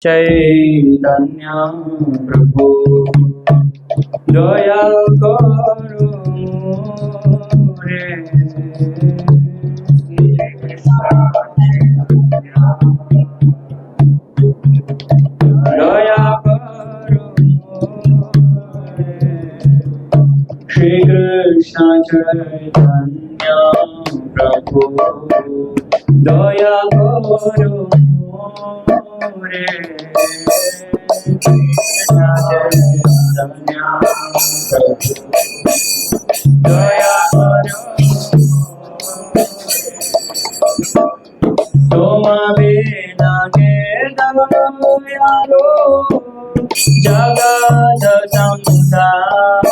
चैतन्य प्रभु दया करो रे दया करो श्री कृष्ण चैतन्य प्रभु दया करो रे दया करो तुम बिना के दयालो जगत संसार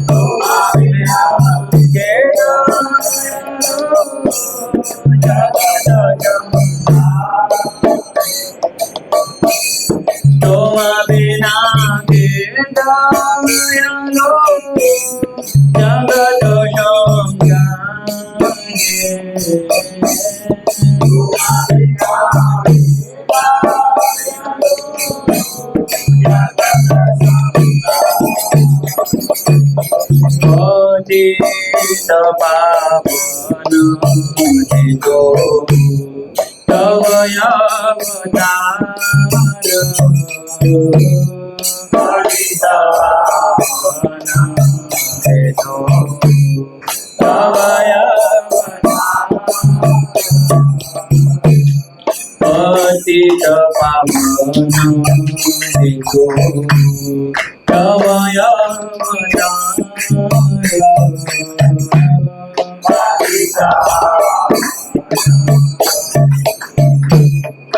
तुम बिना के दयालो जगत संसार तुम बिना के दयालो जगत पतित पावन को तव अवतार पतित पावन को तव पतित पावन को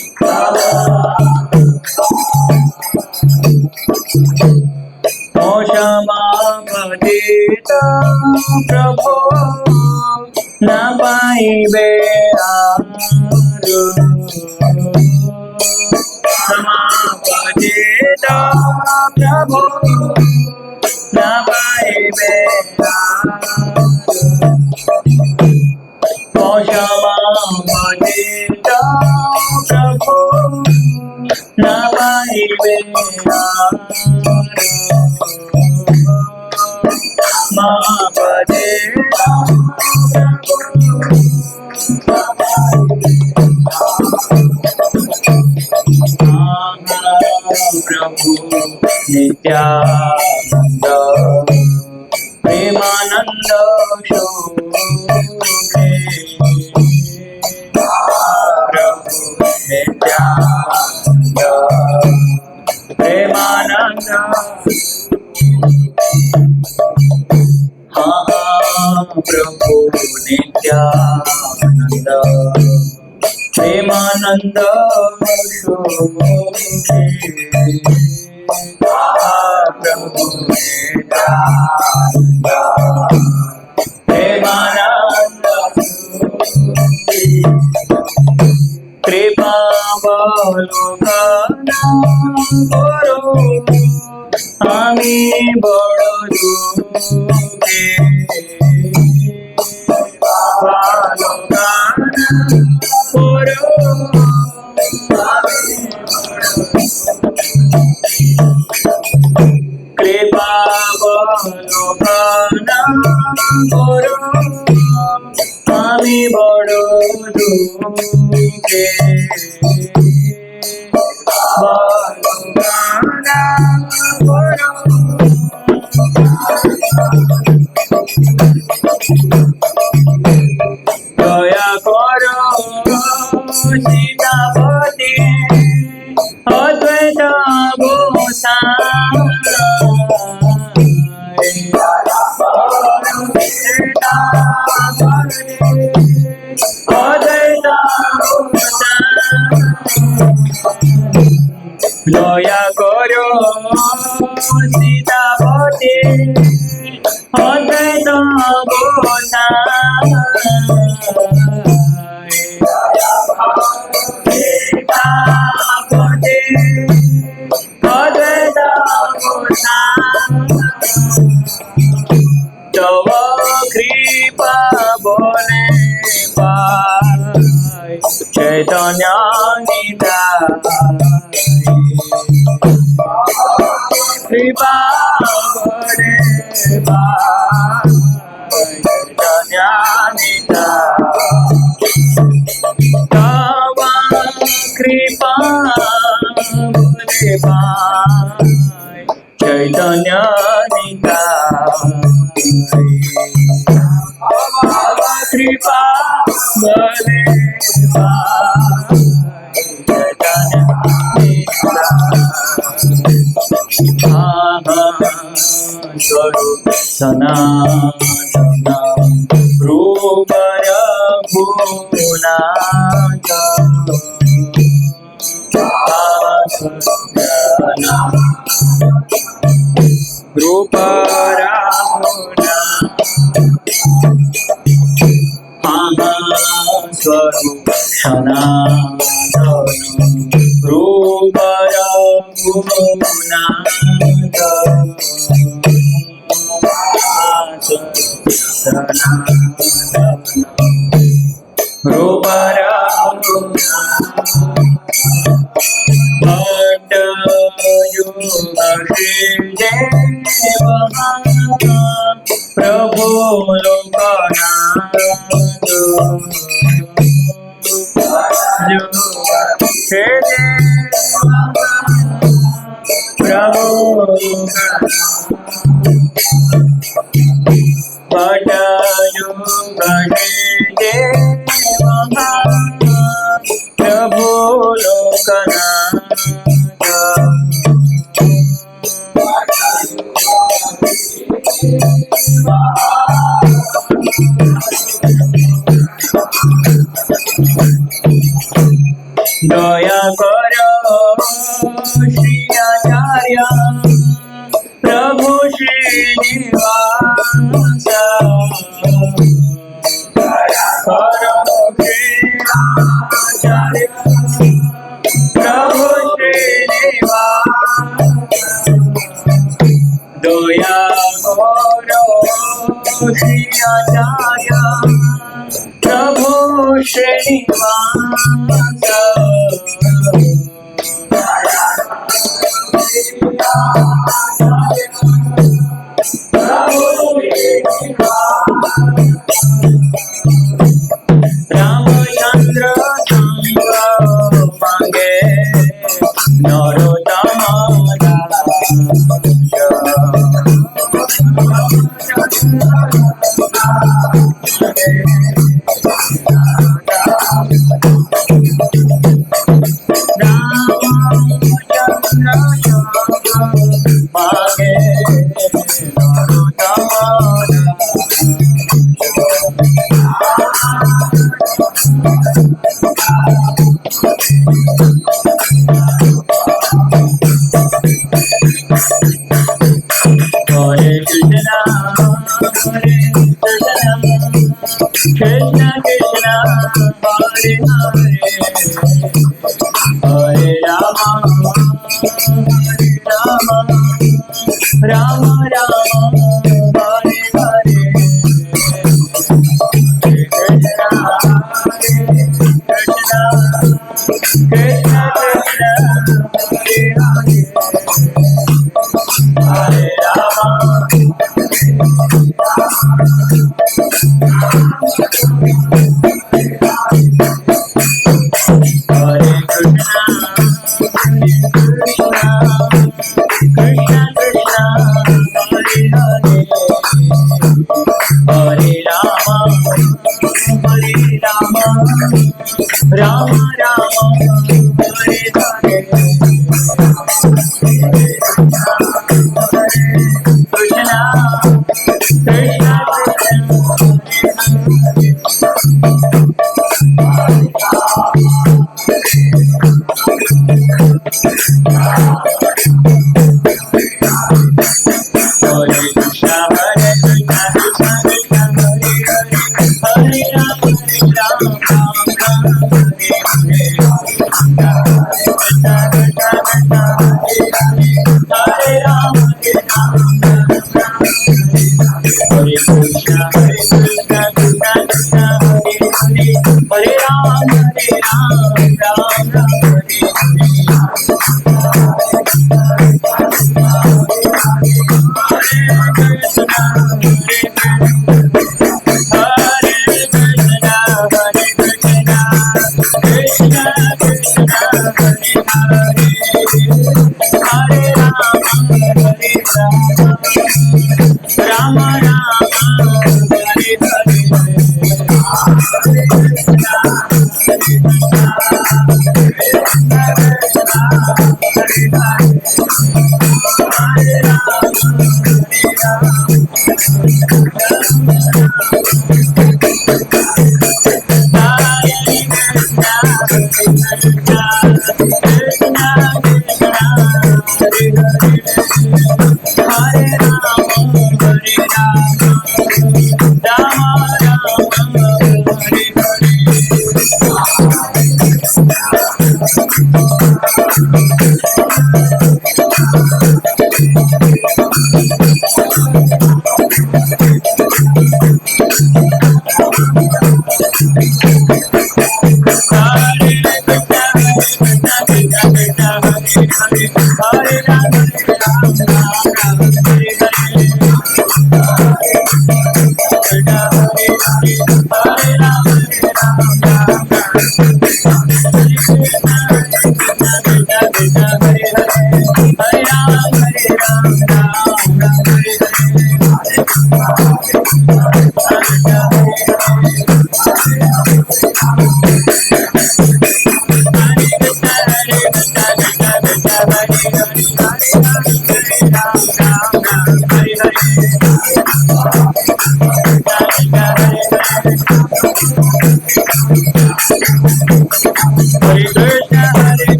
तव क्षमापतित प्रभो न पाइबे क्षमापतित प्रभो न पाइबे क्षमापतित प्रभो न पाइबे महापदे प्रभु नित्यानंद प्रेमानंद शोभे प्रभु नित्यानंद प्रेमानंद प्रभु नित्यानंद प्रेमानंद शोभे प्रभु नित्यानंद प्रेमानंद कृपावलोकन करो আমি বড় দুঃখে কৃপাবলোকন করো আমি বড় দুঃখে দয়া করো সীতাপতি অদ্বৈত গোসাই অদ্বৈত দয়া করো সীতাপতি অদ্বৈত গোসাই সীতাপতি অদ্বৈত গোসাই তব কৃপা বলে পাই চৈতন্য कृपा बोले पाय चैतन्य निताय कृपा बोले पाय चैतन्य स्वरूप सनातन रूपय भुवनाथ रूपरा स्वरूप सनातन रूपय भुवनाथ रूपरा भट्ट प्रभु लोकनाथ प्रभु प्रभु लोकनाथ दया करो श्री आचार्य प्रभु श्रीनिवास करो श्रीआचार्य प्रभु श्रीनिवास दया करो श्री आचार्य प्रभु श्रीनिवास रामचंद्र मांगे नरोत्तम मांगे Hare Krishna Krishna Krishna Hare Hare Hare Rama Rama Rama Hare Hare Krishna Krishna Krishna Krishna Hare Hare Hare Rama Hare Krishna Krishna Krishna Hare Hare Hare Rama Rama Rama Hare Hare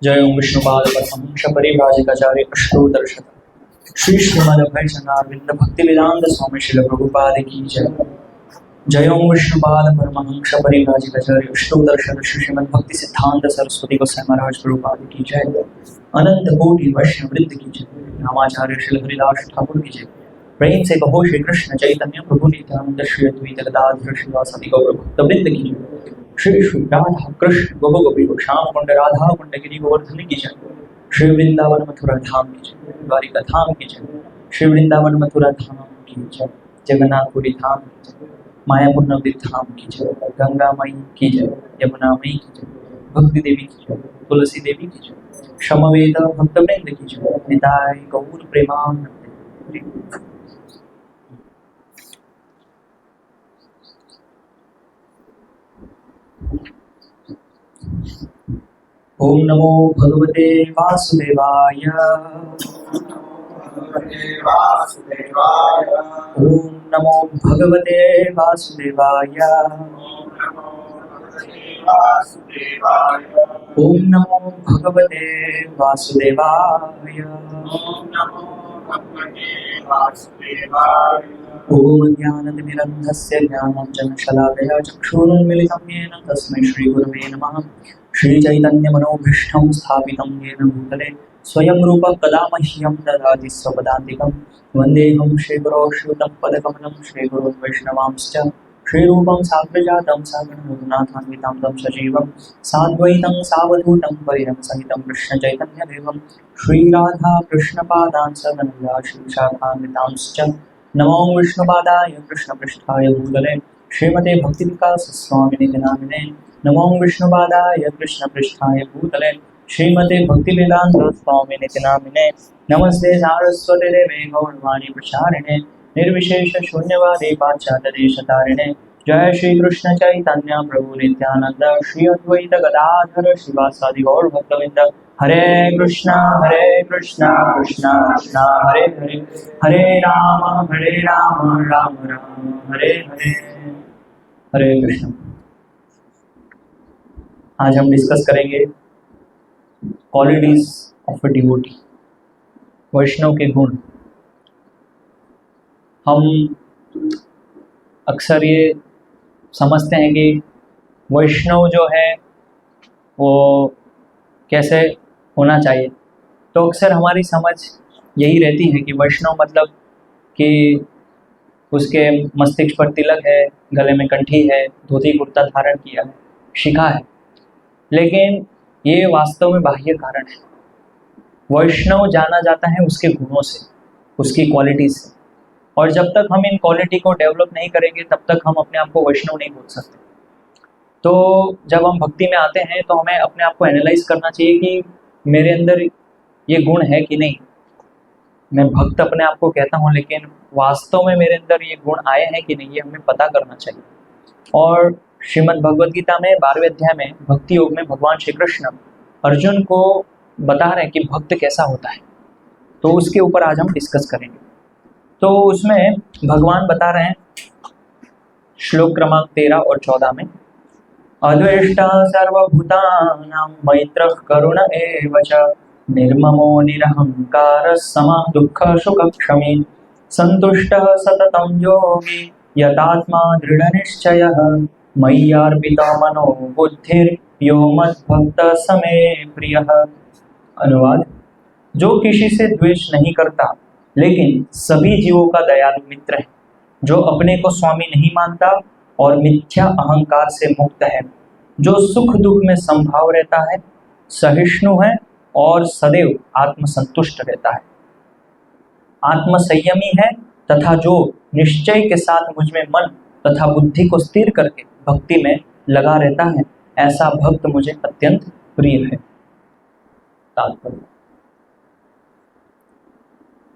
जय ओम विष्णुपाद परमहंस परिव्राजकाचार्य अष्टोत्तरशत श्री श्रीमद अभयचरणारविंद भक्ति वेदांत स्वामी श्रील प्रभुपाद की जय। जय ओम विष्णुपाद परमहंस परिव्राजकाचार्य अष्टोत्तरशत श्री श्रीमद भक्ति सिद्धांत सरस्वती गोसाई महाराज प्रभुपाद की जय। अनंत कोटि वैष्णव वृंद की जय। रामाचार्य श्री हरिदास ठाकुर की जय। प्रेम से कहो श्री कृष्ण चैतन्य प्रभु नित्यानंद श्री अद्वैत गदाधर श्रीवासादि गौर भक्त वृंद की जय। श्री श्री राधा कृष्ण गोपो गोपी श्याम कुंड राधा कुंड गिरी गोवर्धन की जय। श्री वृंदावन मथुरा धाम की जय। द्वारिका धाम की जय। श्री वृंदावन मथुरा धाम की जय। जगन्नाथपुरी धाम की जय। मायापुर नवदीप धाम की जय। गंगा मई की जय। यमुना मई की जय। भक्ति देवी की जय। तुलसी देवी की जय। समवेत भक्त वृंद की जय। निताय गौर प्रेमानंद। ओम नमो भगवते वासुदेवाय। ओम नमो भगवते वासुदेवाय। ओम नमो भगवते वासुदेवाय। ओम ज्ञानतिमिरन्धस्य ज्ञानाञ्जनशलाकया चक्षुरुन्मिलितं येन तस्मै श्रीगुरवे नमः। श्रीचैतन्यमनोभीष्टं स्थापितं येन भूतले स्वयं रूपः कदा मह्यं ददाति स्वपदान्तिकं। वन्देऽहं श्रीगुरो श्रीयुतपदकमलं श्रीगुरो वैष्णवांश्च श्रीरूपं साग्रजातं सागरनाथान्वितं तं सजीवं साद्वैतं सावधूतं परिरमसहितं कृष्णचैतन्यदेवं श्रीराधा कृष्णपादान् सगणया श्रीशाखान्वितांश्च नमो विष्णुपादाय कृष्णपृष्ठाय भूतले श्रीमते भक्तिविकासस्वामिनिधि नामिने। नमो विष्णुपादाय कृष्णपृष्ठाय भूतले श्रीमते भक्तिवेदांत स्वामिनिधि नामिने। नमस्ते सारस्वती देवे गौरवाणी प्रचारिणे निर्विशेष शून्यवादी पाश्चात्यदेशतारिणे। जय श्री कृष्ण चैतन्य प्रभु नित्यानंद श्री अद्वैत गदाधर श्रीवासादि गौर भक्तवृंद। हरे कृष्णा कृष्णा कृष्णा हरे हरे हरे राम राम राम हरे हरे। हरे कृष्ण। आज हम डिस्कस करेंगे क्वालिटीज ऑफ अ डिवोटी, वैष्णव के गुण। हम अक्सर ये समझते हैं कि वैष्णव जो है वो कैसे होना चाहिए, तो अक्सर हमारी समझ यही रहती है कि वैष्णव मतलब कि उसके मस्तिष्क पर तिलक है, गले में कंठी है, धोती कुर्ता धारण किया है, शिखा है। लेकिन ये वास्तव में बाह्य कारण है। वैष्णव जाना जाता है उसके गुणों से, उसकी क्वालिटी से। और जब तक हम इन क्वालिटी को डेवलप नहीं करेंगे तब तक हम अपने आप को वैष्णव नहीं बोल सकते। तो जब हम भक्ति में आते हैं तो हमें अपने आप को एनालाइज करना चाहिए कि मेरे अंदर ये गुण है कि नहीं। मैं भक्त अपने आप को कहता हूँ, लेकिन वास्तव में मेरे अंदर ये गुण आए हैं कि नहीं, ये हमें पता करना चाहिए। और श्रीमद् भगवद गीता में 12वें अध्याय में भक्ति योग में भगवान श्री कृष्ण अर्जुन को बता रहे हैं कि भक्त कैसा होता है, तो उसके ऊपर आज हम डिस्कस करेंगे। तो उसमें भगवान बता रहे हैं श्लोक क्रमांक 13 और 14 में, अद्वेष्टा सर्वभूतानां मैत्रः करुण एव च निर्ममो निरहंकारः समः दुःख सुख क्षमी सन्तुष्टः सततं योगी यतात्मा दृढनिश्चयः मय्यार्पितो मनो बुद्धिर्यो मद्भक्तः स मे प्रियः। अनुवाद, जो किसी से द्वेष नहीं करता लेकिन सभी जीवों का दयालु मित्र है, जो अपने को स्वामी नहीं मानता और मिथ्या अहंकार से मुक्त है, जो सुख दुख में समभाव रहता है, सहिष्णु है और सदैव आत्मसंतुष्ट रहता है, आत्मसंयमी है तथा जो निश्चय के साथ मुझ में मन तथा बुद्धि को स्थिर करके भक्ति में लगा रहता है, ऐसा भक्त मुझे अत्यंत प्रिय है। तात्पर्य,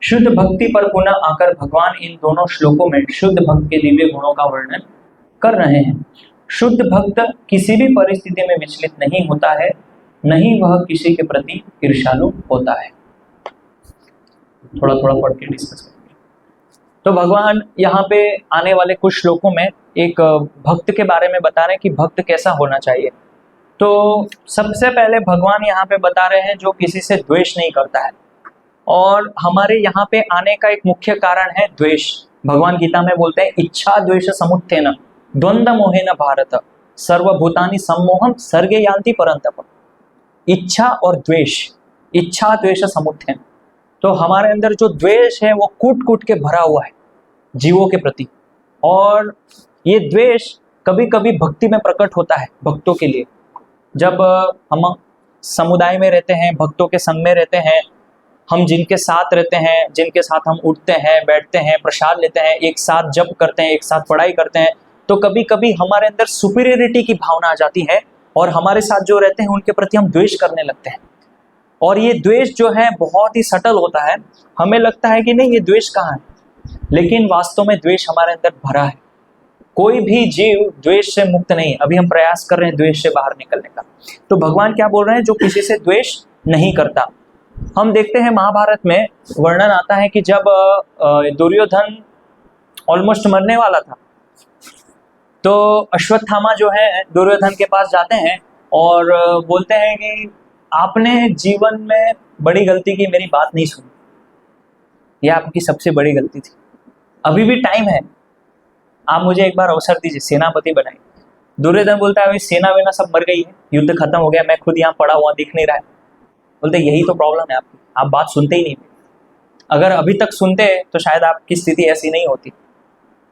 शुद्ध भक्ति पर पुनः आकर भगवान इन दोनों श्लोकों में शुद्ध भक्त के दिव्य गुणों का वर्णन कर रहे हैं। शुद्ध भक्त किसी भी परिस्थिति में विचलित नहीं होता है, नहीं वह किसी के प्रति ईर्ष्यालु होता है। थोड़ा थोड़ा पढ़ के डिस्कस करेंगे। तो भगवान यहाँ पे आने वाले कुछ श्लोकों में एक भक्त के बारे में बता रहे हैं कि भक्त कैसा होना चाहिए। तो सबसे पहले भगवान यहाँ पे बता रहे हैं जो किसी से द्वेष नहीं करता है। और हमारे यहाँ पे आने का एक मुख्य कारण है द्वेष। भगवान गीता में बोलते हैं, इच्छा द्वेष समुत्थेन द्वंद्व मोहेन भारत सर्वभूतानि सम्मोहम सर्गे यान्ति परन्तप। इच्छा और द्वेष, इच्छा द्वेष समुत्थेन। तो हमारे अंदर जो द्वेष है वो कूट कूट के भरा हुआ है जीवों के प्रति, और ये द्वेष कभी कभी भक्ति में प्रकट होता है भक्तों के लिए। जब हम समुदाय में रहते हैं, भक्तों के संग में रहते हैं, हम जिनके साथ रहते हैं, जिनके साथ हम उठते हैं, बैठते हैं, प्रसाद लेते हैं, एक साथ जप करते हैं, एक साथ पढ़ाई करते हैं, तो कभी कभी हमारे अंदर सुपीरियरिटी की भावना आ जाती है और हमारे साथ जो रहते हैं उनके प्रति हम द्वेष करने लगते हैं। और ये द्वेष जो है बहुत ही सटल होता है। हमें लगता है कि नहीं, ये द्वेष कहाँ है, लेकिन वास्तव में द्वेष हमारे अंदर भरा है। कोई भी जीव द्वेष से मुक्त नहीं। अभी हम प्रयास कर रहे हैं द्वेष से बाहर निकलने का। तो भगवान क्या बोल रहे हैं, जो किसी से द्वेष नहीं करता। हम देखते हैं महाभारत में वर्णन आता है कि जब दुर्योधन ऑलमोस्ट मरने वाला था, तो अश्वत्थामा जो है दुर्योधन के पास जाते हैं और बोलते हैं कि आपने जीवन में बड़ी गलती की, मेरी बात नहीं सुनी, यह आपकी सबसे बड़ी गलती थी। अभी भी टाइम है, आप मुझे एक बार अवसर दीजिए, सेनापति बनाइए। दुर्योधन बोलता है, अभी सेना वेना सब मर गई है, युद्ध खत्म हो गया, मैं खुद यहाँ पड़ा हुआ दिख नहीं रहा है। बोलते यही तो प्रॉब्लम है आपकी, आप बात सुनते ही नहीं। अगर अभी तक सुनते तो शायद आपकी स्थिति ऐसी नहीं होती।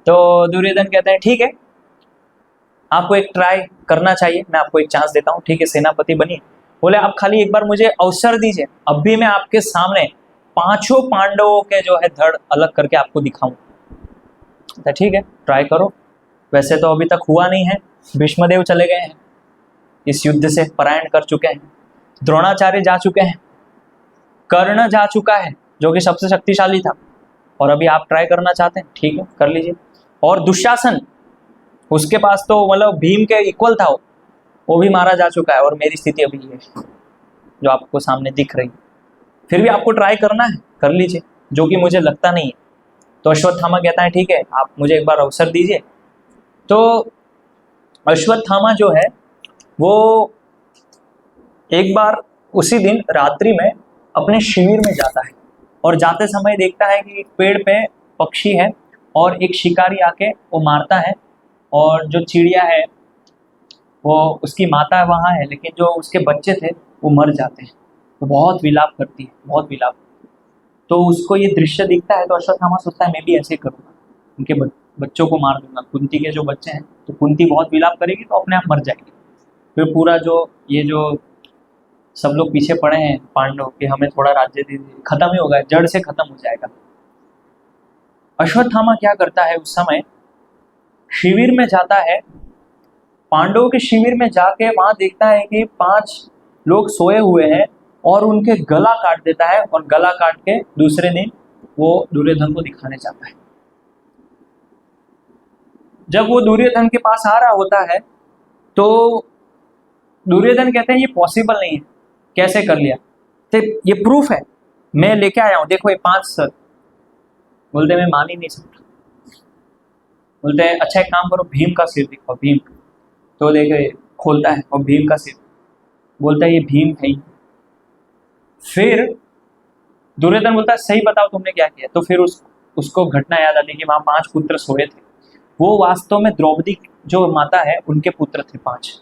तो दुर्योधन कहते हैं, ठीक है, आपको एक ट्राई करना चाहिए, मैं आपको एक चांस देता हूँ, ठीक है, सेनापति बनिए। बोले आप खाली एक बार मुझे अवसर दीजिए, अब भी मैं आपके सामने पांचों पांडवों के जो है धड़ अलग करके आपको दिखाऊं। तो ठीक है, ट्राई करो। वैसे तो अभी तक हुआ नहीं है, भीष्मदेव चले गए हैं, इस युद्ध से पलायन कर चुके हैं, द्रोणाचार्य जा चुके हैं, कर्ण जा चुका है जो कि सबसे शक्तिशाली था, और अभी आप ट्राई करना चाहते हैं, ठीक है, कर लीजिए। और दुशासन, उसके पास तो मतलब भीम के इक्वल था, वो भी मारा जा चुका है, और मेरी स्थिति अभी है जो आपको सामने दिख रही। फिर भी आपको ट्राई करना है, कर लीजिए, जो कि मुझे लगता नहीं है। तो अश्वत्थामा कहता है, ठीक है, आप मुझे एक बार अवसर दीजिए। तो अश्वत्थामा जो है वो एक बार उसी दिन रात्रि में अपने शिविर में जाता है, और जाते समय देखता है कि पेड़ पे पक्षी है और एक शिकारी आके वो मारता है, और जो चिड़िया है वो उसकी माता वहाँ है, लेकिन जो उसके बच्चे थे वो मर जाते हैं। तो बहुत विलाप करती है, बहुत विलाप। तो उसको ये दृश्य दिखता है, तो अश्वत्थामा सोचता है मैं भी ऐसे ही करूँगा, उनके बच्चों को मार दूंगा। कुंती के जो बच्चे हैं, तो कुंती बहुत विलाप करेगी तो अपने आप मर जाएगी। फिर पूरा जो ये जो सब लोग पीछे पड़े हैं पांडव कि हमें थोड़ा राज्य दे दीजिए, खत्म ही होगा, जड़ से खत्म हो जाएगा। अश्वत्थामा क्या करता है उस समय, शिविर में जाता है, पांडवों के शिविर में जाके वहां देखता है कि 5 लोग सोए हुए हैं और उनके गला काट देता है, और गला काट के दूसरे दिन वो दुर्योधन को दिखाने जाता है। जब वो दुर्योधन के पास आ रहा होता है तो दुर्योधन कहते हैं ये पॉसिबल नहीं है, कैसे कर लिया, तो ये प्रूफ है, मैं लेके आया हूं, देखो ये 5 सर। बोलते मैं मान ही नहीं सकता। बोलते हैं अच्छा एक काम करो, भीम का सिर दिखाओ, भीम। तो देखे खोलता है और भीम का सिर, बोलता है ये भीम है ही। फिर दुर्योधन बोलता है सही बताओ तुमने क्या किया। तो फिर उसको घटना याद आती है कि वहां 5 पुत्र सोए थे, वो वास्तव में द्रौपदी जो माता है उनके पुत्र थे 5,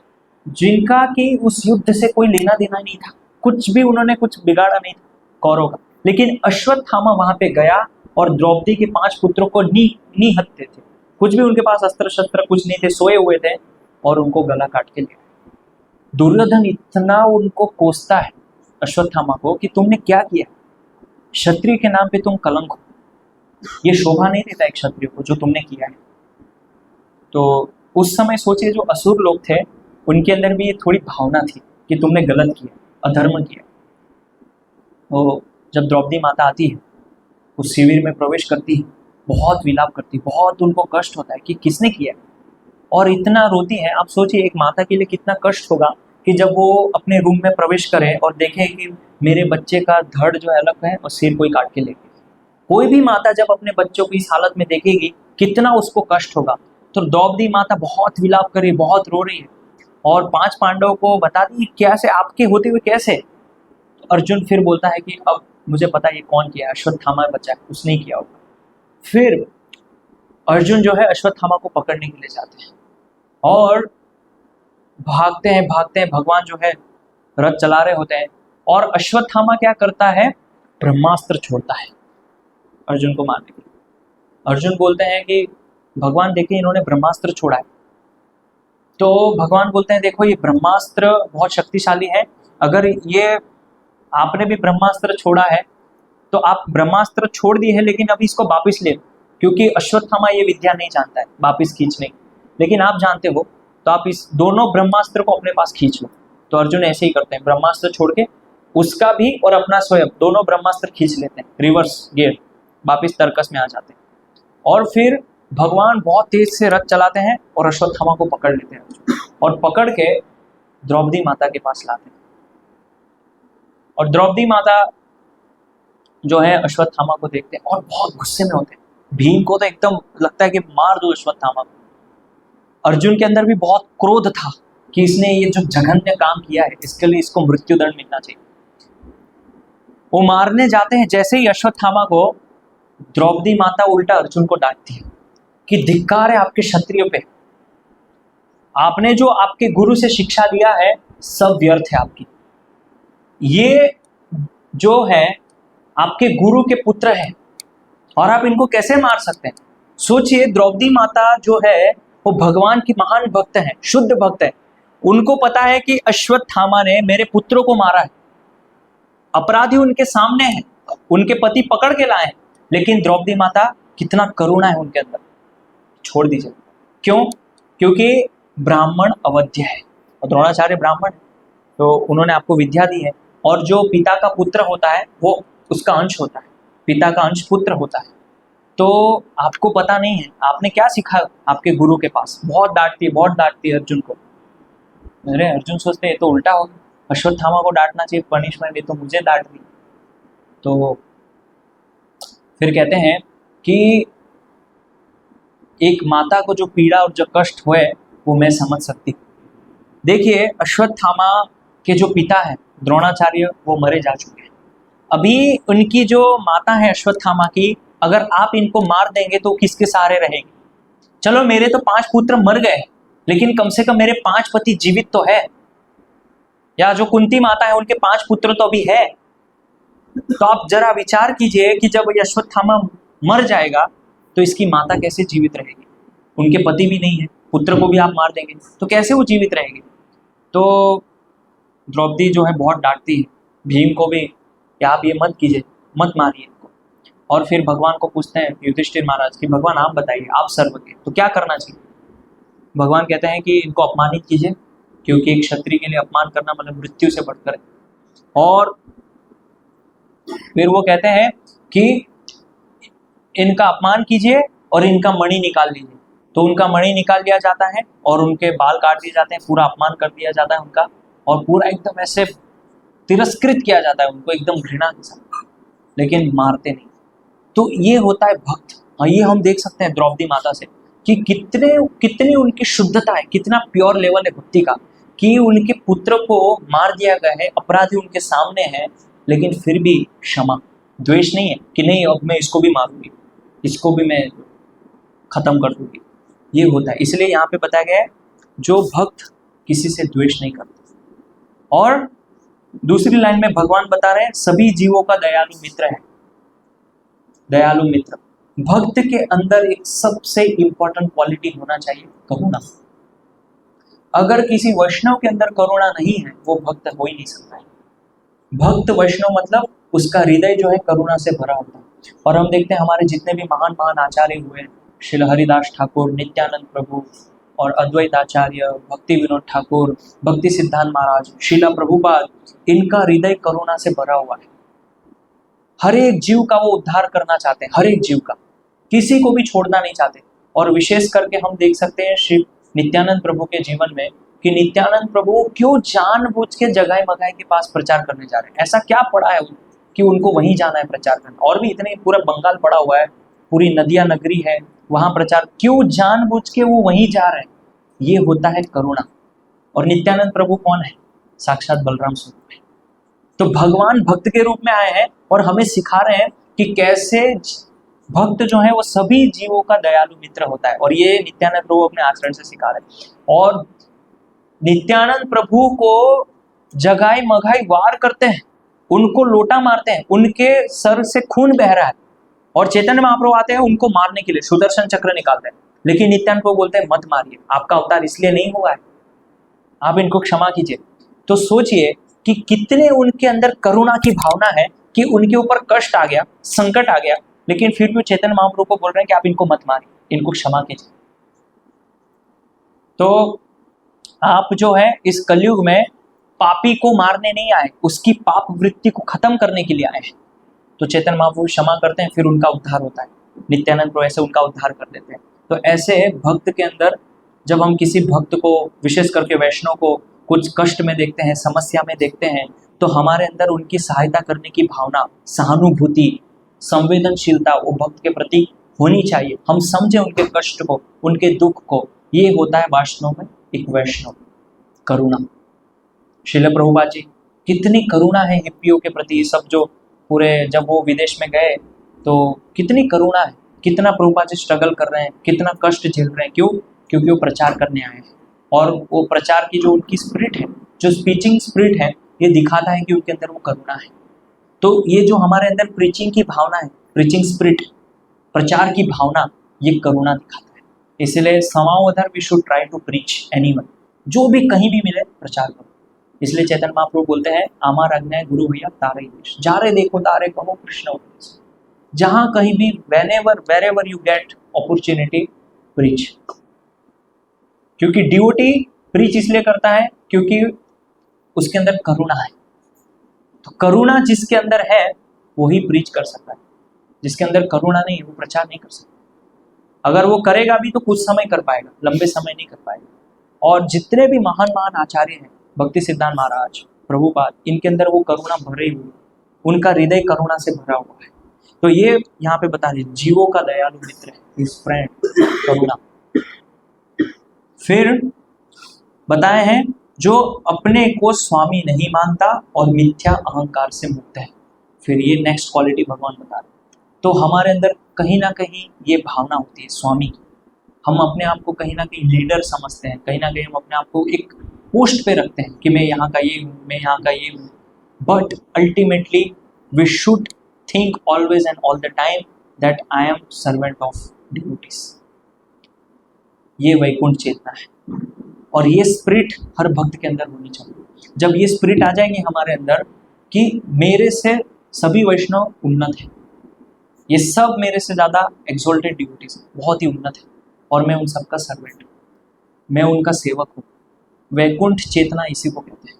जिनका कि उस युद्ध से कोई लेना देना नहीं था, कुछ भी उन्होंने कुछ बिगाड़ा नहीं था कौरवों का। लेकिन अश्वत्थामा वहां पे गया और द्रौपदी के 5 पुत्रों को निहत्ते थे, कुछ भी उनके पास अस्त्र शस्त्र कुछ नहीं थे, सोए हुए थे, और उनको गला काट के ले आए। दुर्योधन इतना उनको कोसता है अश्वत्थामा को कि तुमने क्या किया, क्षत्रिय के नाम पे तुम कलंक हो, ये शोभा नहीं देता एक क्षत्रिय को जो तुमने किया है। तो उस समय सोचिए जो असुर लोग थे उनके अंदर भी ये थोड़ी भावना थी कि तुमने गलत किया, अधर्म किया। तो जब द्रौपदी माता आती है, उस शिविर में प्रवेश करती है, बहुत विलाप करती है, बहुत उनको कष्ट होता है कि किसने किया, और इतना रोती है। आप सोचिए एक माता के लिए कितना कष्ट होगा कि जब वो अपने रूम में प्रवेश करे और देखे कि मेरे बच्चे का धड़ जो है अलग है और सिर कोई काट के ले गया। कोई भी माता जब अपने बच्चों को इस हालत में देखेगी कितना उसको कष्ट होगा। तो द्रौपदी माता बहुत विलाप कर रही है, बहुत रो रही है, और 5 पांडवों को बता दी कैसे आपके होते हुए कैसे। तो अर्जुन फिर बोलता है कि अब मुझे पता है ये कौन किया, अश्वत्थामा बचा है, उसने किया होगा। फिर अर्जुन जो है अश्वत्थामा को पकड़ने के लिए जाते हैं और भागते हैं भागते हैं, भगवान जो है रथ चला रहे होते हैं, और अश्वत्थामा क्या करता है, ब्रह्मास्त्र छोड़ता है अर्जुन को मारने के लिए। अर्जुन बोलते हैं कि भगवान देखिए इन्होंने ब्रह्मास्त्र छोड़ा है। तो भगवान बोलते हैं देखो ये ब्रह्मास्त्र बहुत शक्तिशाली है, अगर ये आपने भी ब्रह्मास्त्र छोड़ा है तो आप ब्रह्मास्त्र छोड़ दिए है, लेकिन अभी इसको वापिस ले लो, क्योंकि अश्वत्थामा ये विद्या नहीं जानता है वापिस खींचने की, लेकिन आप जानते हो, तो आप इस दोनों ब्रह्मास्त्र को अपने पास खींच लो। तो अर्जुन ऐसे ही करते हैं, ब्रह्मास्त्र छोड़ के उसका भी और अपना स्वयं दोनों ब्रह्मास्त्र खींच लेते हैं, रिवर्स गियर, वापिस तर्कस में आ जाते हैं। और फिर भगवान बहुत तेज से रथ चलाते हैं और अश्वत्थामा को पकड़ लेते हैं, और पकड़ के द्रौपदी माता के पास लाते हैं। और द्रौपदी माता जो है अश्वत्थामा को देखते हैं और बहुत गुस्से में होते हैं। भीम को तो एकदम लगता है कि मार दो अश्वत्थामा को। अर्जुन के अंदर भी बहुत क्रोध था कि इसने ये जो जघन्य काम किया है इसके लिए इसको मृत्युदंड मिलना चाहिए। वो मारने जाते हैं, जैसे ही अश्वत्थामा को, द्रौपदी माता उल्टा अर्जुन को डांटती है कि धिक्कार है आपके क्षत्रियों पे, आपने जो आपके गुरु से शिक्षा लिया है सब व्यर्थ है आपकी। ये जो है आपके गुरु के पुत्र हैं और आप इनको कैसे मार सकते हैं। सोचिए द्रौपदी माता जो है वो भगवान की महान भक्त है, शुद्ध भक्त है, उनको पता है कि अश्वत्थामा ने मेरे पुत्रों को मारा है, अपराधी उनके सामने है, उनके पति पकड़ के लाए हैं, लेकिन द्रौपदी माता कितना करुणा है उनके अंदर, छोड़ दीजिए। क्यों? क्योंकि ब्राह्मण अवध्य है और द्रोणाचार्य ब्राह्मण है, तो उन्होंने आपको विद्या दी है, और जो पिता का पुत्र होता है वो उसका अंश होता है, पिता का अंश पुत्र होता है। तो आपको पता नहीं है आपने क्या सीखा आपके गुरु के पास। बहुत डांटती है अर्जुन को। अरे अर्जुन सोचते हैं तो उल्टा हो गया, अश्वत्थामा को डांटना चाहिए पनिशमेंट, ये तो मुझे डांट दी। तो फिर कहते हैं कि एक माता को जो पीड़ा और जो कष्ट हुए वो मैं समझ सकती। देखिए अश्वत्थामा के जो पिता है द्रोणाचार्य वो मरे जा चुके हैं। अभी उनकी जो माता है अश्वत्थामा की, अगर आप इनको मार देंगे तो किसके सहारे रहेंगे। चलो मेरे तो 5 पुत्र मर गए, लेकिन कम से कम मेरे 5 पति जीवित तो है, या जो कुंती माता है उनके 5 पुत्र तो अभी है। तो आप जरा विचार कीजिए कि जब ये अश्वत्थामा मर जाएगा तो इसकी माता कैसे जीवित रहेगी। उनके पति भी नहीं है, पुत्र को भी आप मार देंगे तो कैसे वो जीवित रहेगी। तो द्रौपदी जो है बहुत डांटती है भीम को भी कि आप ये मत कीजिए, मत मारिए इनको। और फिर भगवान को पूछते हैं युधिष्ठिर महाराज कि भगवान आप बताइए, आप सर्वज्ञ, तो क्या करना चाहिए। भगवान कहते हैं कि इनको अपमानित कीजिए, क्योंकि एक क्षत्रिय के लिए अपमान करना मतलब मृत्यु से बढ़कर है। और फिर वो कहते हैं कि इनका अपमान कीजिए और इनका मणि निकाल लीजिए। तो उनका मणि निकाल दिया जाता है और उनके बाल काट दिए जाते हैं, पूरा अपमान कर दिया जाता है उनका, और पूरा एकदम ऐसे तिरस्कृत किया जाता है उनको एकदम घृणा के साथ, लेकिन मारते नहीं। तो ये होता है भक्त। और ये हम देख सकते हैं द्रौपदी माता से कि कितनी उनकी शुद्धता है, कितना प्योर लेवल है भक्ति का, कि उनके पुत्र को मार दिया गया है, अपराधी उनके सामने है, लेकिन फिर भी क्षमा, द्वेष नहीं है कि नहीं अब मैं इसको भी मारूंगी, इसको भी मैं खत्म कर दूंगी। ये होता है, इसलिए यहाँ पे बताया गया है जो भक्त किसी से द्वेष नहीं करते। और दूसरी लाइन में भगवान बता रहे हैं सभी जीवों का दयालु मित्र है। दयालु मित्र, भक्त के अंदर एक सबसे इंपॉर्टेंट क्वालिटी होना चाहिए करुणा। अगर किसी वैष्णव के अंदर करुणा नहीं है वो भक्त हो ही नहीं सकता है। भक्त वैष्णव मतलब उसका हृदय जो है करुणा से भरा होता है। और हम देखते हैं हमारे जितने भी महान महान आचार्य हुए, श्री हरिदास ठाकुर, नित्यानंद प्रभु और अद्वैत आचार्य, भक्ति विनोद ठाकुर, भक्ति सिद्धांत महाराज, श्रीला प्रभुपाद, इनका हृदय करुणा से भरा हुआ है। हर एक जीव का वो उद्धार करना चाहते हैं, हर एक जीव का, किसी को भी छोड़ना नहीं चाहते। और विशेष करके हम देख सकते हैं श्री नित्यानंद प्रभु के जीवन में कि नित्यानंद प्रभु क्यों जानबूझ के जगाए मगाए के पास प्रचार करने जा रहे हैं। ऐसा क्या पड़ा है कि उनको वहीं जाना है प्रचार करना। और भी इतने पूरा बंगाल पड़ा हुआ है, पूरी नदियां नगरी है, वहां प्रचार, क्यों जानबूझ के वो वहीं जा रहे हैं। ये होता है करुणा। और नित्यानंद प्रभु कौन है? साक्षात बलराम स्वरूप है। तो भगवान भक्त के रूप में आए हैं और हमें सिखा रहे हैं कि कैसे भक्त जो है वो सभी जीवों का दयालु मित्र होता है। और ये नित्यानंद प्रभु अपने आचरण से सिखा रहे हैं। और नित्यानंद प्रभु को जगाई मगाई वार करते हैं, उनको लोटा मारते हैं, उनके सर से खून बह रहा है, और चैतन्य महाप्रभु आते हैं उनको मारने के लिए, सुदर्शन चक्र निकालते हैं। लेकिन नित्यानंद प्रभु बोलते हैं मत मारिए, आपका अवतार इसलिए नहीं हुआ है, आप इनको क्षमा कीजिए। तो सोचिए कि कितने उनके अंदर करुणा की भावना है कि उनके ऊपर कष्ट आ गया, संकट आ गया, लेकिन फिर भी चैतन्य महाप्रभु को बोल रहे हैं कि आप इनको मत मारिए, इनको क्षमा कीजिए। तो आप जो है इस कलयुग में पापी को मारने नहीं आए, उसकी पाप वृत्ति को खत्म करने के लिए आए हैं। तो चैतन्य महाप्रभु क्षमा करते हैं, फिर उनका उद्धार होता है। नित्यानंद प्रभु ऐसे उनका उद्धार कर देते हैं। तो ऐसे भक्त के अंदर जब हम किसी भक्त को, विशेष करके वैष्णव को, कुछ कष्ट में देखते हैं, समस्या में देखते हैं, तो हमारे अंदर उनकी सहायता करने की भावना, सहानुभूति, संवेदनशीलता वो भक्त के प्रति होनी चाहिए। हम समझें उनके कष्ट को, उनके दुख को। ये होता है वास्तव में एक वैष्णव, करुणा। श्रील प्रभुपाद जी कितनी करुणा है हिप्पियों के प्रति। सब जो पूरे जब वो विदेश में गए तो कितनी करुणा है, कितना प्रभुपाद जी स्ट्रगल कर रहे हैं, कितना कष्ट झेल रहे हैं। क्यों? क्योंकि वो प्रचार करने आए हैं। और वो प्रचार की जो उनकी स्पिरिट है, जो स्पीचिंग स्पिरिट है, ये दिखाता है कि उनके अंदर वो करुणा है। तो ये जो हमारे अंदर प्रीचिंग की भावना है, प्रीचिंग स्पिरिट, प्रचार की भावना, ये करुणा दिखाता है। इसलिए समावधर we should try to preach anyone, जो भी कहीं भी मिले प्रचार करो। इसलिए चैतन्य महाप्रभु बोलते हैं आमार आज्ञा गुरु भैया तारे देश, जारे देखो तारे कहो कृष्ण उपदेश। जहां कहीं भी, wherever you get opportunity, preach। क्योंकि डिवोटी प्रीच इसलिए करता है क्योंकि उसके अंदर करुणा है। तो करुणा जिसके अंदर है वही प्रीच कर सकता है, जिसके अंदर करुणा नहीं है वो प्रचार नहीं कर सकता। अगर वो करेगा भी तो कुछ समय कर पाएगा, लंबे समय नहीं कर पाएगा। और जितने भी महान महान आचार्य हैं, भक्ति सिद्धांत महाराज, प्रभुपाद, इनके अंदर वो करुणा भरे हुई, उनका हृदय करुणा से भरा हुआ है। तो ये यहाँ पे बता दीजिए, जीवों का दयालु मित्र है, हिज फ्रेंड, करुणा। फिर बताए हैं जो अपने को स्वामी नहीं मानता और मिथ्या अहंकार से मुक्त है। फिर ये नेक्स्ट क्वालिटी भगवान बता रहे हैं। तो हमारे अंदर कहीं ना कहीं ये भावना होती है स्वामी की। हम अपने आप को कहीं ना कहीं लीडर समझते हैं, कहीं ना कहीं हम अपने आप को एक पोस्ट पे रखते हैं कि मैं यहाँ का ये हूँ, मैं यहाँ का ये हूँ। But ultimately we should think always and all the time that I am servant of devotees। ये वैकुंठ चेतना है और ये स्पिरिट हर भक्त के अंदर होनी चाहिए। जब ये स्पिरिट आ जाएगी हमारे अंदर कि मेरे से सभी वैष्णव उन्नत है, ये सब मेरे से ज़्यादा एक्सोल्टेड डिवोटीज हैं, बहुत ही उन्नत है, और मैं उन सबका सर्वेंट हूँ, मैं उनका सेवक हूँ। वैकुंठ चेतना इसी को कहते हैं।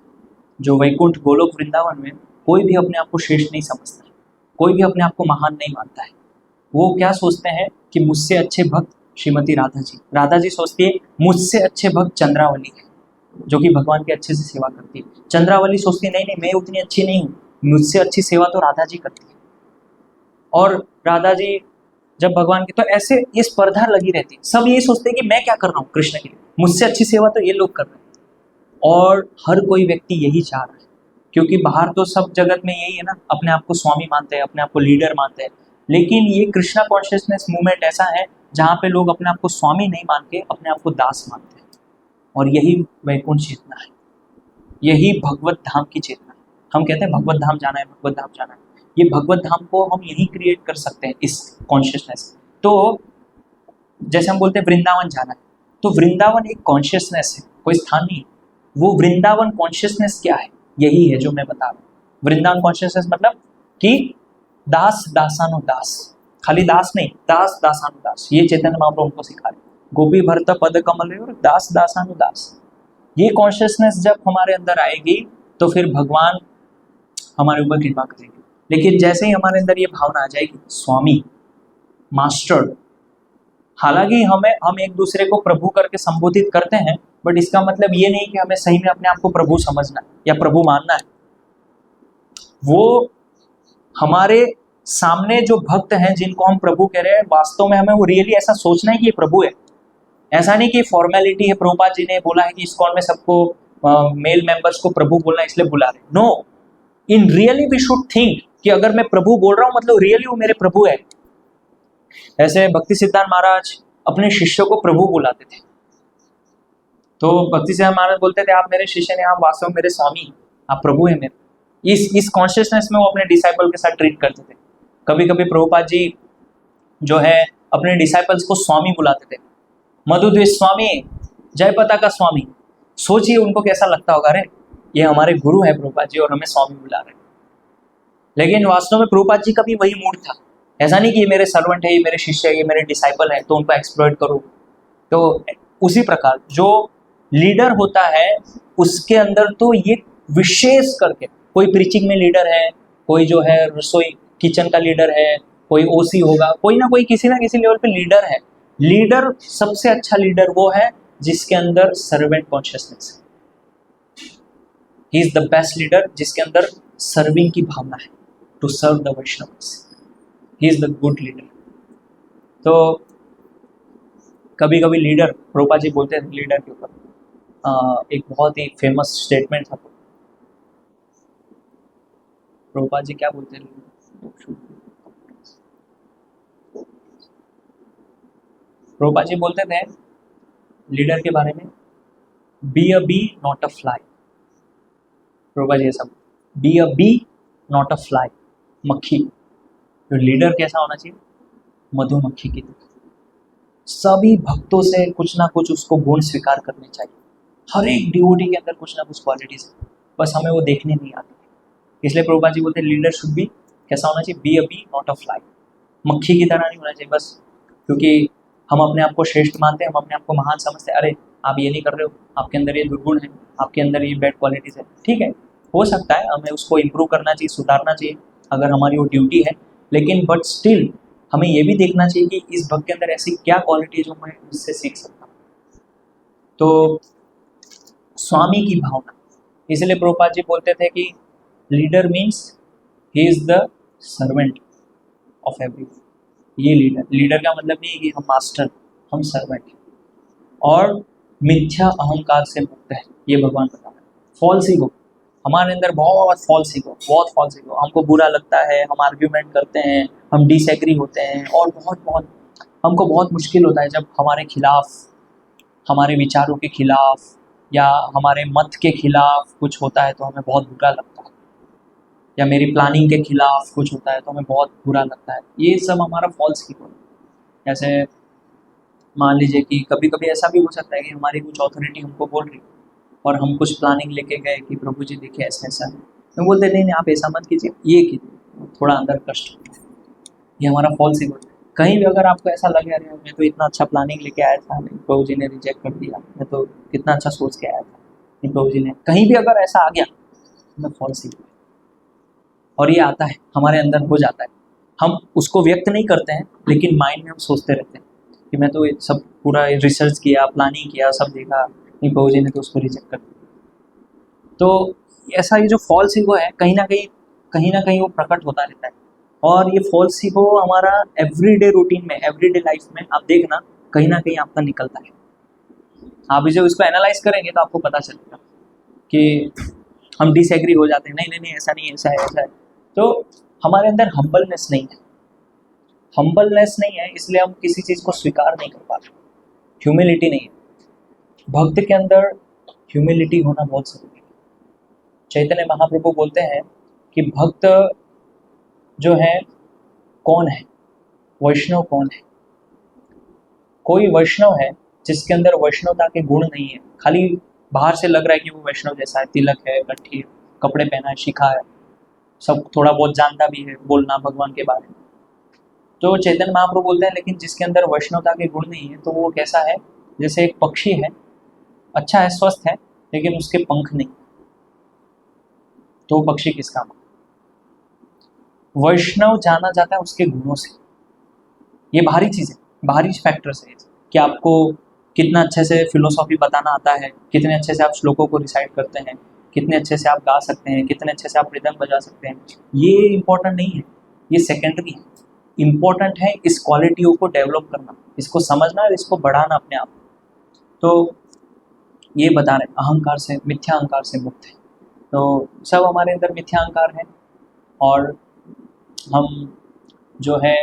जो वैकुंठ गोलोक वृंदावन में कोई भी अपने आप को श्रेष्ठ नहीं समझता है, कोई भी अपने आप को महान नहीं मानता है। वो क्या सोचते हैं कि मुझसे अच्छे भक्त श्रीमती राधा जी सोचती है मुझसे अच्छे भक्त चंद्रावली है, जो कि भगवान के अच्छे से सेवा करती है। चंद्रावली सोचती है नहीं नहीं, मैं उतनी अच्छी नहीं हूँ, मुझसे अच्छी सेवा तो राधा जी करती है। और राधा जी जब भगवान की, तो ऐसे ये स्पर्धा लगी रहती है। सब ये सोचते हैं कि मैं क्या कर रहा हूँ कृष्ण के लिए, मुझसे अच्छी सेवा तो ये लोग कर रहे हैं। और हर कोई व्यक्ति यही चाह रहा है, क्योंकि बाहर तो सब जगत में यही है ना, अपने आप को स्वामी मानते हैं, अपने आप को लीडर मानते हैं। लेकिन ये कृष्णा कॉन्शियसनेस मूवमेंट ऐसा है जहाँ पे लोग अपने आप को स्वामी नहीं मान के अपने आप को दास मानते हैं। और यही वैकुंठ चेतना है, यही भगवत धाम की चेतना है। हम कहते हैं भगवत धाम जाना है, भगवत धाम जाना है। ये भगवत धाम को हम यही क्रिएट कर सकते हैं, इस कॉन्शियसनेस। तो जैसे हम बोलते हैं वृंदावन जाना है, तो वृंदावन एक कॉन्शियसनेस है, कोई स्थान नहीं। वो वृंदावन कॉन्शियसनेस क्या है, यही है जो मैं बता रहा हूँ। वृंदावन कॉन्शियसनेस मतलब कि दास दासानु दास, खाली दास नहीं, दास दासानु दास। ये चैतन्य महाप्रभु हमको सिखा रहे, गोपी भरत पद कमल और दास दासानु दास। ये कॉन्शियसनेस जब हमारे अंदर आएगी तो फिर भगवान हमारे ऊपर कृपा करेंगे। लेकिन जैसे ही हमारे अंदर ये भावना आ जाएगी स्वामी मास्टर, हालांकि हम एक दूसरे को प्रभु करके संबोधित करते हैं, बट इसका मतलब ये नहीं कि हमें सही में अपने आप को प्रभु समझना है या प्रभु मानना है। वो हमारे सामने जो भक्त हैं जिनको हम प्रभु कह रहे हैं, वास्तव में हमें वो रियली ऐसा सोचना है कि ये प्रभु है। ऐसा नहीं कि फॉर्मेलिटी है, प्रभुपाद जी ने बोला है कि इस्कॉन में सबको मेल मेंबर्स को प्रभु बोलना इसलिए बुला रहे। No, in really we should think कि अगर मैं प्रभु बोल रहा हूँ मतलब रियली वो मेरे प्रभु है। ऐसे भक्ति सिद्धांत महाराज अपने शिष्यों को प्रभु बुलाते थे। तो भक्ति सिद्धांत महाराज बोलते थे आप मेरे शिष्य ने, आप वास्तव में मेरे स्वामी, आप प्रभु हैं मेरे। इस कॉन्शियसनेस में वो अपने डिसाइपल के साथ ट्रीट करते थे। कभी कभी प्रभुपाद जी जो है अपने डिसाइपल्स को स्वामी बुलाते थे, मधुद्वेष स्वामी, जयपता का स्वामी। सोचिए उनको कैसा लगता होगा, अरे ये हमारे गुरु है प्रभुपाद जी और हमें स्वामी बुला रहे हैं। लेकिन वास्तव में प्रभुपाद जी का भी वही मूड था। ऐसा नहीं कि ये मेरे सर्वेंट है, ये मेरे शिष्य है, ये मेरे डिसाइपल है तो उनको एक्सप्लॉइट करो। तो उसी प्रकार जो लीडर होता है उसके अंदर तो ये विशेष करके, कोई प्रीचिंग में लीडर है, कोई जो है रसोई किचन का लीडर है, कोई ओसी होगा, कोई ना कोई किसी ना किसी लेवल पे लीडर है। लीडर, सबसे अच्छा लीडर वो है जिसके अंदर सर्वेंट कॉन्शियसनेस है। He is the best leader जिसके अंदर सर्विंग की भावना है, to serve the Vaishnavas. He is the good leader. तो कभी कभी लीडर, प्रभुपाद जी बोलते हैं लीडर के ऊपर एक बहुत ही फेमस स्टेटमेंट था। प्रभुपाद जी क्या बोलते हैं, प्रभुपाद जी बोलते थे लीडर के बारे में, be a bee not a fly. Prabhupada ji सब, be a bee not a fly, मक्खी। तो लीडर कैसा होना चाहिए, मधुमक्खी की तरह। सभी भक्तों से कुछ ना कुछ उसको गुण स्वीकार करने चाहिए। हर एक डिवोटी के अंदर कुछ ना कुछ क्वालिटीज है, बस हमें वो देखने नहीं आती। इसलिए प्रभुपाद जी बोलते हैं लीडर शुड बी, कैसा होना चाहिए, be a bee not a fly, मक्खी की तरह नहीं होना चाहिए बस क्योंकि हम अपने आप को श्रेष्ठ मानते हैं, हम अपने आप को महान समझते हैं। अरे आप ये नहीं कर रहे हो, आपके अंदर ये दुर्गुण है, आपके अंदर ये बैड क्वालिटीज है। ठीक है, हो सकता है हमें उसको इम्प्रूव करना चाहिए, सुधारना चाहिए अगर हमारी वो ड्यूटी है। लेकिन बट स्टिल हमें ये भी देखना चाहिए कि इस भक्त के अंदर ऐसी क्या क्वालिटी है जो मैं उससे सीख सकता हूँ। तो स्वामी की भावना, इसलिए प्रभुपाद जी बोलते थे कि leader means he is the servant of everyone. ये लीडर का मतलब नहीं है कि हम मास्टर, हम सर्वेंट। और मिथ्या अहंकार से मुक्त है, ये भगवान बता रहे हैं। फॉल्स ईगो, हमारे अंदर बहुत फॉल्स ईगो, बहुत फॉल्स ईगो। हमको बुरा लगता है, हम आर्ग्यूमेंट करते हैं, हम डिसएग्री होते हैं, और बहुत हमको बहुत मुश्किल होता है जब हमारे खिलाफ, हमारे विचारों के खिलाफ या हमारे मत के खिलाफ कुछ होता है तो हमें बहुत बुरा लगता है, या मेरी प्लानिंग के खिलाफ कुछ होता है तो हमें बहुत बुरा लगता है। ये सब हमारा फॉल्स ईगो है। जैसे मान लीजिए कि कभी कभी ऐसा भी हो सकता है कि हमारी कुछ अथॉरिटी हमको बोल रही और हम कुछ प्लानिंग लेके गए कि प्रभु जी देखिए ऐसा ऐसा है, तो बोलते नहीं आप ऐसा मत कीजिए, ये कीजिए, थोड़ा अंदर कष्ट होता है। ये हमारा फॉल्स ईगो। कहीं भी अगर आपको ऐसा लगे अरे मैं तो इतना अच्छा प्लानिंग लेके आया था, नहीं प्रभु जी ने रिजेक्ट कर दिया, मैं तो कितना अच्छा सोच के आया था, नहीं प्रभु जी ने, कहीं भी अगर ऐसा आ गया मैं फॉल्स ईगो। और ये आता है हमारे अंदर, हो जाता है, हम उसको व्यक्त नहीं करते हैं लेकिन माइंड में हम सोचते रहते हैं कि मैं तो ये सब पूरा रिसर्च किया, प्लानिंग किया, सब देखा, नहीं प्रभु जी ने तो उसको रिजेक्ट कर दिया। तो ऐसा ये जो फॉल्स ईगो है कहीं ना कहीं वो प्रकट होता रहता है। और ये फॉल्स ईगो हमारा एवरीडे रूटीन में, एवरीडे लाइफ में आप देखना कहीं ना कहीं आपका निकलता है। आप इसे उसको एनालाइज करेंगे तो आपको पता चलेगा कि हम डिसएग्री हो जाते हैं, नहीं नहीं नहीं ऐसा नहीं, ऐसा है, ऐसा है। तो हमारे अंदर हम्बलनेस नहीं है, हम्बलनेस नहीं है, इसलिए हम किसी चीज़ को स्वीकार नहीं कर पाते। ह्यूमिलिटी नहीं है। भक्त के अंदर ह्यूमिलिटी होना बहुत जरूरी है। चैतन्य महाप्रभु बोलते हैं कि भक्त जो है कौन है, वैष्णव कौन है। कोई वैष्णव है जिसके अंदर वैष्णवता के गुण नहीं है, खाली बाहर से लग रहा है कि वो वैष्णव जैसा है, तिलक है, गट्ठी है, कपड़े पहना है, शिखा है, सब थोड़ा बहुत जानता भी है, बोलना भगवान के बारे में। तो चैतन्य महाप्रभु बोलते हैं लेकिन जिसके अंदर वैष्णवता के गुण नहीं है तो वो कैसा है, जैसे एक पक्षी है, अच्छा है, स्वस्थ है, लेकिन उसके पंख नहीं, तो वो पक्षी किस काम। वैष्णव जाना जाता है उसके गुणों से। ये बाहरी चीज़ है, बाहरी फैक्टर्स है कि आपको कितना अच्छे से फिलोसॉफी बताना आता है, कितने अच्छे से आप श्लोकों को रिसाइट करते हैं, कितने अच्छे से आप गा सकते हैं, कितने अच्छे से आप रिदम बजा सकते हैं, ये इम्पोर्टेंट नहीं है, ये सेकेंडरी है। इम्पोर्टेंट है इस क्वालिटियों को डेवलप करना, इसको समझना और इसको बढ़ाना अपने आप। तो ये बता रहे अहंकार से, मिथ्या अहंकार से मुक्त है। तो सब हमारे अंदर मिथ्या अहंकार है और हम जो है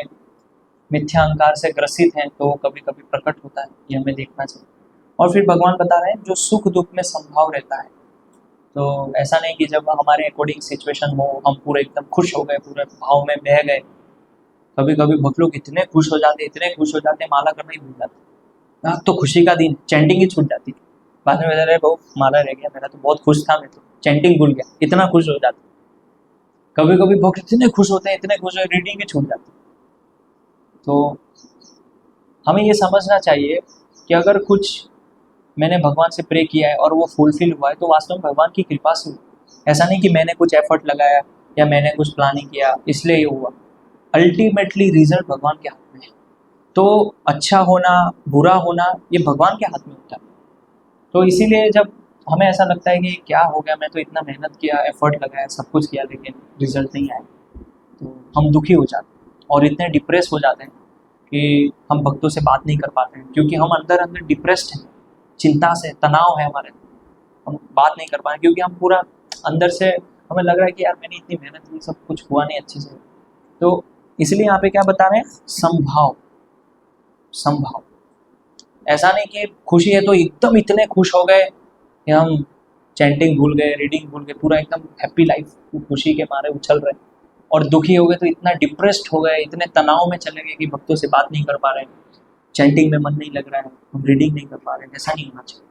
मिथ्या अहंकार से ग्रसित हैं, तो कभी कभी प्रकट होता है, ये हमें देखना चाहिए। और फिर भगवान बता रहे हैं जो सुख दुख में संभाव रहता है। तो ऐसा नहीं कि जब हमारे अकॉर्डिंग सिचुएशन हो हम पूरे एकदम खुश हो गए, पूरे भाव में बह गए। कभी कभी बहुत लोग इतने खुश हो जाते, इतने खुश हो जाते, माला करना ही भूल जाते। अब तो खुशी का दिन, चैंटिंग ही छूट जाती। बाद में बता रहे बहु माला रह गया, मेरा तो बहुत खुश था, मैं तो चैंटिंग भूल गया, इतना खुश हो जाता। कभी कभी भक्त इतने खुश होते हैं, इतने खुश हो, रीडिंग ही छूट जाती। तो हमें ये समझना चाहिए कि अगर कुछ मैंने भगवान से प्रे किया है और वो फुलफिल हुआ है तो वास्तव में भगवान की कृपा से हुआ। ऐसा नहीं कि मैंने कुछ एफर्ट लगाया या मैंने कुछ प्लानिंग किया इसलिए ये हुआ। अल्टीमेटली रिजल्ट भगवान के हाथ में है। तो अच्छा होना, बुरा होना, ये भगवान के हाथ में होता है। तो इसीलिए जब हमें ऐसा लगता है कि क्या हो गया, मैं तो इतना मेहनत किया, एफर्ट लगाया, सब कुछ किया, लेकिन रिजल्ट नहीं आया, तो हम दुखी हो जाते हैं और इतने डिप्रेस हो जाते हैं कि हम भक्तों से बात नहीं कर पाते हैं, क्योंकि हम अंदर अंदर डिप्रेस्ड हैं, चिंता से, तनाव है हमारे, हम बात नहीं कर पाए क्योंकि हम पूरा अंदर से हमें लग रहा है कि यार मैंने इतनी मेहनत की, सब कुछ हुआ नहीं अच्छे से। तो इसलिए यहाँ पे क्या बता रहे हैं, संभाव। संभाव, ऐसा नहीं कि खुशी है तो एकदम इतने खुश हो गए कि हम चैंटिंग भूल गए, रीडिंग भूल गए, पूरा एकदम हैप्पी लाइफ, खुशी के मारे उछल रहे। और दुखी हो गए तो इतना डिप्रेस्ड हो गए, इतने तनाव में चले गए कि भक्तों से बात नहीं कर पा रहे हैं, चैंटिंग में मन नहीं लग रहा है, हम रीडिंग नहीं कर पा रहे हैं। ऐसा नहीं होना चाहिए।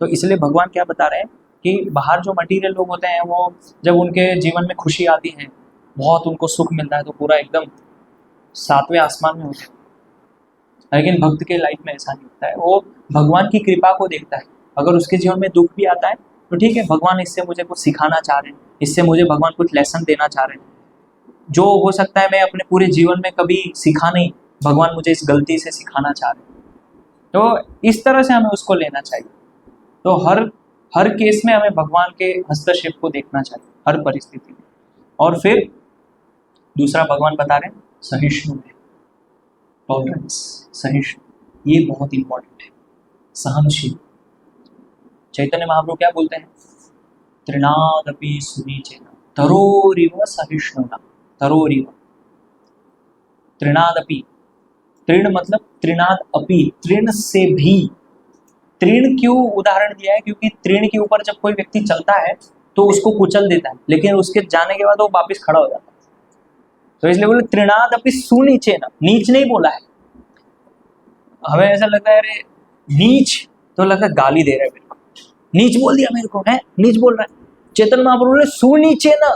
तो इसलिए भगवान क्या बता रहे हैं कि बाहर जो मटीरियल लोग होते हैं वो जब उनके जीवन में खुशी आती है, बहुत उनको सुख मिलता है, तो पूरा एकदम 7वें आसमान में होते हैं। लेकिन भक्त के लाइफ में ऐसा नहीं होता है, वो भगवान की कृपा को देखता है। अगर उसके जीवन में दुख भी आता है तो ठीक है, भगवान इससे मुझे कुछ सिखाना चाह रहे हैं, इससे मुझे भगवान कुछ लेसन देना चाह रहे हैं, जो हो सकता है मैं अपने पूरे जीवन में कभी सीखा नहीं, भगवान मुझे इस गलती से सिखाना चाह रहे हैं। तो इस तरह से हमें उसको लेना चाहिए। तो हर केस में हमें भगवान के हस्तक्षेप को देखना चाहिए, हर परिस्थिति में। और फिर दूसरा भगवान बता रहे हैं सहिष्णु है, टॉलरेंस, सहिष्णु, ये बहुत इंपॉर्टेंट है। सहनशील। चैतन्य महाप्रभु क्या बोलते हैं, तृणादपि सुनीचेन तरोरिव सहिष्णुना। तरोरिव, तृणादपि, तृण मतलब तृणाद अपि, तृण से भी। तृण क्यों उदाहरण दिया है, क्योंकि तृण के ऊपर जब कोई व्यक्ति चलता है तो उसको कुचल देता है, लेकिन उसके जाने के बाद वो वापस खड़ा हो जाता है। तो इसलिए बोले तृणाद अपि सुनीचेन, नीच नहीं बोला है। हमें ऐसा लगता है अरे नीच, तो लगता है गाली दे रहा है मेरे को, नीच बोल दिया मेरे को, है नीच बोल रहा है। चेतन महाप्रभु ने सुनीचेन,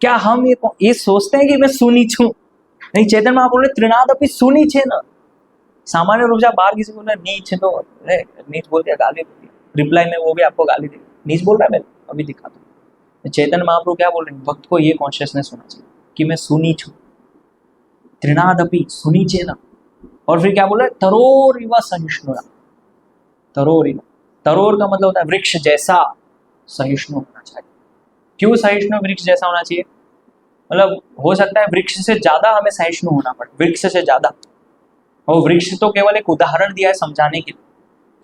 क्या हम ये सोचते हैं कि मैं सुनीच हूं? नहीं, चैतन्य महाप्रभु ने त्रिनाद अपनी सुनीच है ना। सामान्य रूप से आप बाहर किसी को बोले नीच, तो नीच बोल दिया, गाली दे दिया, रिप्लाई में वो भी आपको गाली दे, नीच बोल रहा है, मैं अभी दिखाता हूँ। चैतन्य महाप्रभु क्या बोल रहे हैं? भक्त को ये कॉन्शियसनेस होना चाहिए कि मैं सुनीच हूँ, त्रिनाद अपनी सुनीच है ना। और फिर क्या बोल रहे हैं? तरोर इव सहिष्णुना। तरोर इव, तरोर का मतलब होता है वृक्ष जैसा सहिष्णु होना चाहिए। क्यों सहिष्णु वृक्ष जैसा होना चाहिए? मतलब हो सकता है वृक्ष से ज्यादा हमें सहिष्णु होना पड़े, वृक्ष से ज्यादा। और वृक्ष तो केवल एक उदाहरण दिया है समझाने के लिए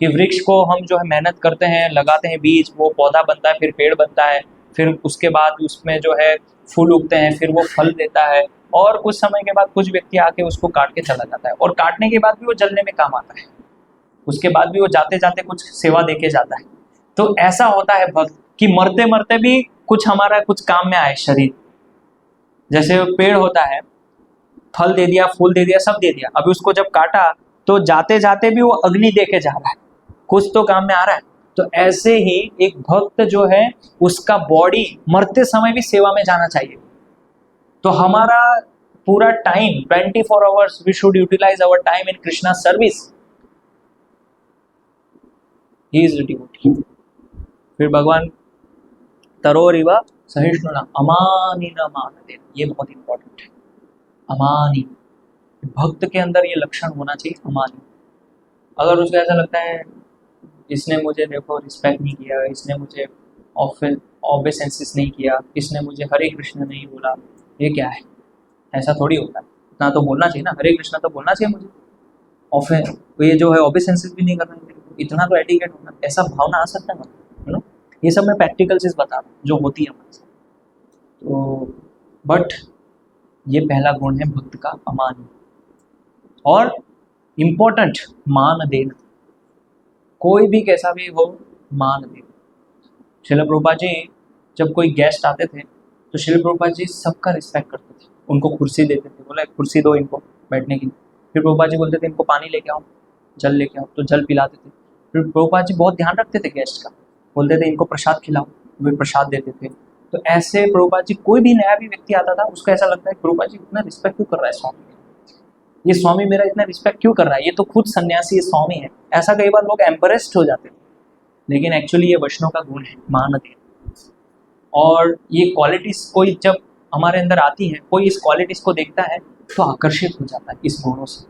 कि वृक्ष को हम जो है मेहनत करते हैं, लगाते हैं बीज, वो पौधा बनता है, फिर पेड़ बनता है, फिर उसके बाद उसमें जो है फूल उगते हैं, फिर वो फल देता है, और कुछ समय के बाद कुछ व्यक्ति आके उसको काट के चला जाता है, और काटने के बाद भी वो जलने में काम आता है, उसके बाद भी वो जाते जाते कुछ सेवा देके जाता है। तो ऐसा होता है भक्त कि मरते मरते भी कुछ हमारा कुछ काम में आए शरीर। जैसे पेड़ होता है, फल दे दिया, फूल दे दिया, सब दे दिया, अभी उसको जब काटा तो जाते जाते भी वो अग्नि देके जा रहा है, कुछ तो काम में आ रहा है। तो ऐसे ही एक भक्त जो है उसका बॉडी मरते समय भी सेवा में जाना चाहिए। तो हमारा पूरा time 24 hours we should utilize our time in Krishna service. He is devotee. फिर भगवान तरोर इव सहिष्णुना अमानी न मानते, ये बहुत इंपॉर्टेंट है। अमानी, भक्त के अंदर ये लक्षण होना चाहिए, अमानी। अगर उसको ऐसा लगता है इसने मुझे देखो रिस्पेक्ट नहीं किया, इसने मुझे ऑबेसेंसिस नहीं किया, इसने मुझे हरे कृष्ण नहीं बोला, ये क्या है? ऐसा थोड़ी होता है। इतना तो बोलना चाहिए ना, हरे कृष्ण तो बोलना चाहिए मुझे, और फिर तो ये जो है ऑबेसेंसिस भी नहीं करना चाहिए, इतना तो एटिकेट होना, ऐसा भावना आ सकता है ना। ये सब मैं प्रैक्टिकल चीज़ बता रहा हूँ जो होती है हमारे साथ। तो बट ये पहला गुण है भक्त का, अमानी। और इम्पोर्टेंट, मान देना। कोई भी कैसा भी हो, मान देना। श्रील प्रभुपाद जी जब कोई गेस्ट आते थे तो श्रील प्रभुपाद जी सबका रिस्पेक्ट करते थे, उनको कुर्सी देते थे, बोला कुर्सी दो इनको बैठने की। फिर प्रभुपाद जी बोलते थे इनको पानी लेके आओ, जल लेके आओ, तो जल पिलाते थे। फिर प्रभुपाद जी बहुत ध्यान रखते थे गेस्ट का, बोलते थे इनको प्रसाद खिलाओ, वे प्रसाद देते थे। तो ऐसे प्रभुपाद जी, कोई भी नया भी व्यक्ति आता था उसको ऐसा लगता है प्रभुपाद जी इतना रिस्पेक्ट क्यों कर रहा है स्वामी, ये स्वामी मेरा इतना रिस्पेक्ट क्यों कर रहा है, ये तो खुद सन्यासी स्वामी है। ऐसा कई बार लोग एम्बरेस्ड हो जाते हैं, लेकिन एक्चुअली ये वैष्णव का गुण है, मान देना। और ये क्वालिटीज कोई जब हमारे अंदर आती है, कोई इस क्वालिटीज को देखता है तो आकर्षित हो जाता है इस गुणों से।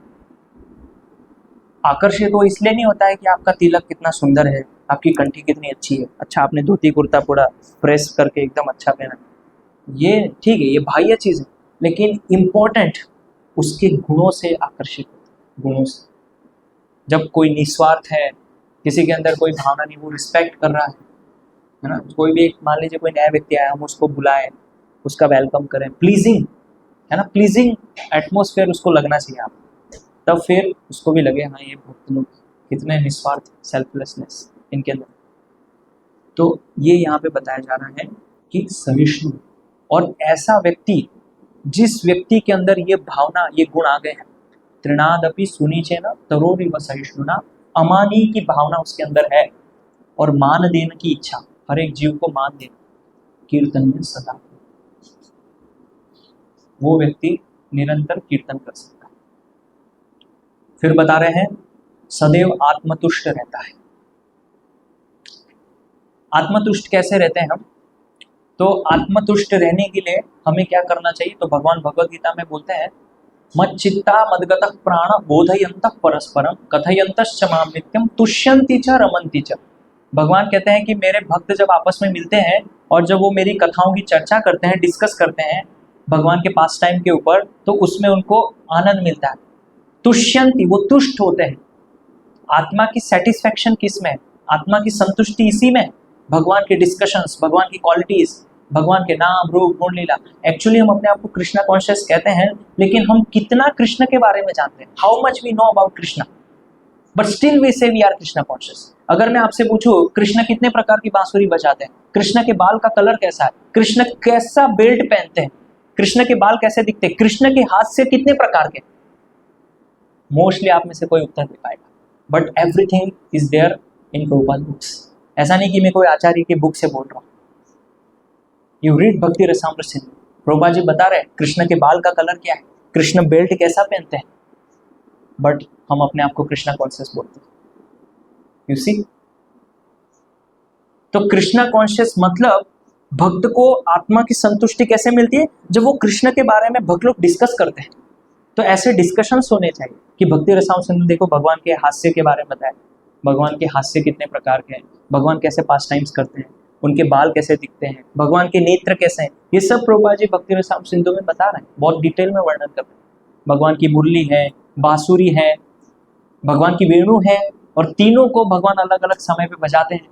आकर्षित वो इसलिए नहीं होता है कि आपका तिलक कितना सुंदर है, आपकी कंठी कितनी अच्छी है, अच्छा आपने धोती कुर्ता पूरा प्रेस करके एकदम अच्छा पहना, ये ठीक है, ये बाह्य चीज़ है, लेकिन इम्पोर्टेंट उसके गुणों से आकर्षित होता है। गुणों से जब कोई निस्वार्थ है, किसी के अंदर कोई भावना नहीं, वो रिस्पेक्ट कर रहा है ना। कोई भी मान लीजिए कोई नया व्यक्ति आया, हम उसको बुलाएं, उसका वेलकम करें, प्लीजिंग है ना, प्लीजिंग एटमोसफेयर उसको लगना चाहिए आप, तब फिर उसको भी लगे हाँ ये भक्त लोग कितने निस्वार्थ, सेल्फलेसनेस इनके अंदर। तो ये यहाँ पे बताया जा रहा है कि सहिष्णु, और ऐसा व्यक्ति जिस व्यक्ति के अंदर ये भावना, ये गुण आ गए हैं, त्रिनादपि सुनीचे न तरोरिव सहिष्णुना, अमानी की भावना उसके अंदर है, और मान देने की इच्छा, हर एक जीव को मान देना, कीर्तन में सदा, वो व्यक्ति निरंतर कीर्तन कर सकता है। फिर बता रहे हैं सदैव आत्मतुष्ट रहता है। आत्मतुष्ट कैसे रहते हैं हम? तो आत्मतुष्ट रहने के लिए हमें क्या करना चाहिए? तो भगवान भगवद गीता में बोलते हैं मच्चित्ता मदगतः प्राण बोधयन्तः परस्परम कथयन्तश्च माम नित्यम तुष्यन्ति च रमन्ति च। भगवान कहते हैं कि मेरे भक्त जब आपस में मिलते हैं और जब वो मेरी कथाओं की चर्चा करते हैं, डिस्कस करते हैं भगवान के पास टाइम के ऊपर, तो उसमें उनको आनंद मिलता है। तुष्यन्ति, वो तुष्ट होते हैं। आत्मा की सेटिस्फैक्शन किस में है? आत्मा की संतुष्टि इसी में, भगवान के डिस्कशंस, भगवान की क्वालिटीज, भगवान के नाम रूप गुण लीला। एक्चुअली हम अपने आप को कृष्णा कॉन्शियस कहते हैं, लेकिन हम कितना कृष्ण के बारे में जानते हैं? How much we know about Krishna, but still we say we are Krishna conscious. अगर मैं आपसे पूछूं कृष्ण कितने प्रकार की बांसुरी बजाते हैं, कृष्ण के बाल का कलर कैसा है, कृष्ण कैसा बेल्ट पहनते हैं, कृष्ण के बाल कैसे दिखते हैं, कृष्ण के हाथ से कितने प्रकार के, मोस्टली आप में से कोई उत्तर दे पाएगा। But everything is there in Prabhupada books. ऐसा नहीं कि मैं कोई आचार्य की बुक से बोल रहा हूँ। यू रीड भक्ति रसामृत सिंधु, प्रभुपाद जी बता रहे हैं कृष्ण के बाल का कलर क्या है, कृष्ण बेल्ट कैसा पहनते हैं, बट हम अपने आप को कृष्णा कॉन्शियस बोलते हैं। यू सी, तो कृष्णा कॉन्शियस मतलब भक्त को आत्मा की संतुष्टि कैसे मिलती है, जब वो कृष्ण के बारे में भक्त लोग डिस्कस करते हैं। तो ऐसे डिस्कशंस होने चाहिए कि भक्ति रसायन सिंधु देखो भगवान के हास्य के बारे में बताया, भगवान के हास्य कितने प्रकार के हैं, भगवान कैसे पास टाइम्स करते हैं, उनके बाल कैसे दिखते हैं, भगवान के नेत्र कैसे हैं, ये सब प्रभुपाद जी भक्ति रसायन सिंधु में बता रहे हैं, बहुत डिटेल में वर्णन करते हैं। भगवान की मुरली है, बांसुरी है, भगवान की वेणु है, और तीनों को भगवान अलग अलग समय पे बजाते हैं।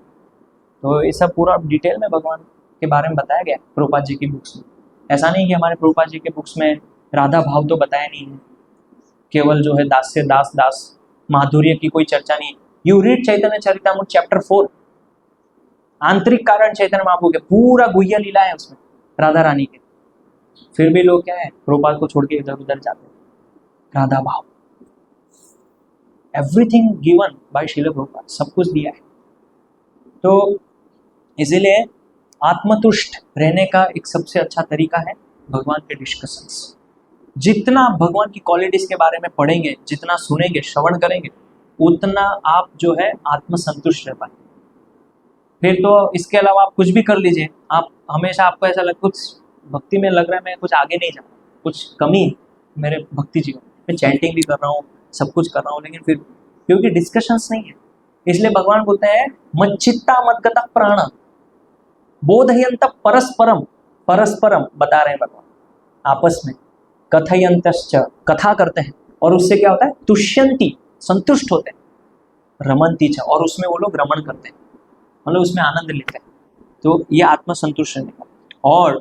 तो ये सब पूरा डिटेल में भगवान के बारे में बताया गया प्रभुपाद जी की बुक्स में। ऐसा नहीं कि हमारे प्रभुपाद जी के बुक्स में राधा भाव तो बताया नहीं है, केवल जो है दास से दास दास माधुर्य की कोई चर्चा नहीं। You read Chaitanya Charitamrita chapter 4, आंतरिक कारण चैतन्य महाप्रभु के पूरा गुह्य लीला है उसमें राधा रानी के। फिर भी लोग क्या है प्रभुपाद को छोड़ के इधर उधर जाते हैं। राधा भाव, everything given by Srila Prabhupada, सब कुछ दिया है। तो इसीलिए आत्मतुष्ट रहने का एक सबसे अच्छा तरीका है भगवान के डिस्कशंस। जितना भगवान की क्वालिटीज के बारे में पढ़ेंगे, जितना सुनेंगे, श्रवण करेंगे, उतना आप जो है आत्मसंतुष्ट रह पाएंगे। फिर तो इसके अलावा आप कुछ भी कर लीजिए, आप हमेशा आपको ऐसा लग कुछ भक्ति में लग रहा है मैं कुछ आगे नहीं जा रहा, कुछ कमी है मेरे भक्ति जीवन में, मैं चैंटिंग भी कर रहा हूँ, सब कुछ कर रहा हूँ, लेकिन फिर क्योंकि डिस्कशंस नहीं है, इसलिए भगवान बोलते हैं मच्चित्ता मद्गतः प्राण बोधयंत परस्परम, परस्परम बता रहे हैं भगवान आपस में, कथयंतश्च कथा करते हैं, और उससे क्या होता है तुष्यंती संतुष्ट होते हैं, रमंती च और उसमें वो लोग रमण करते हैं, मतलब उसमें आनंद लेते हैं। तो ये आत्मसंतुष्ट रहने का। और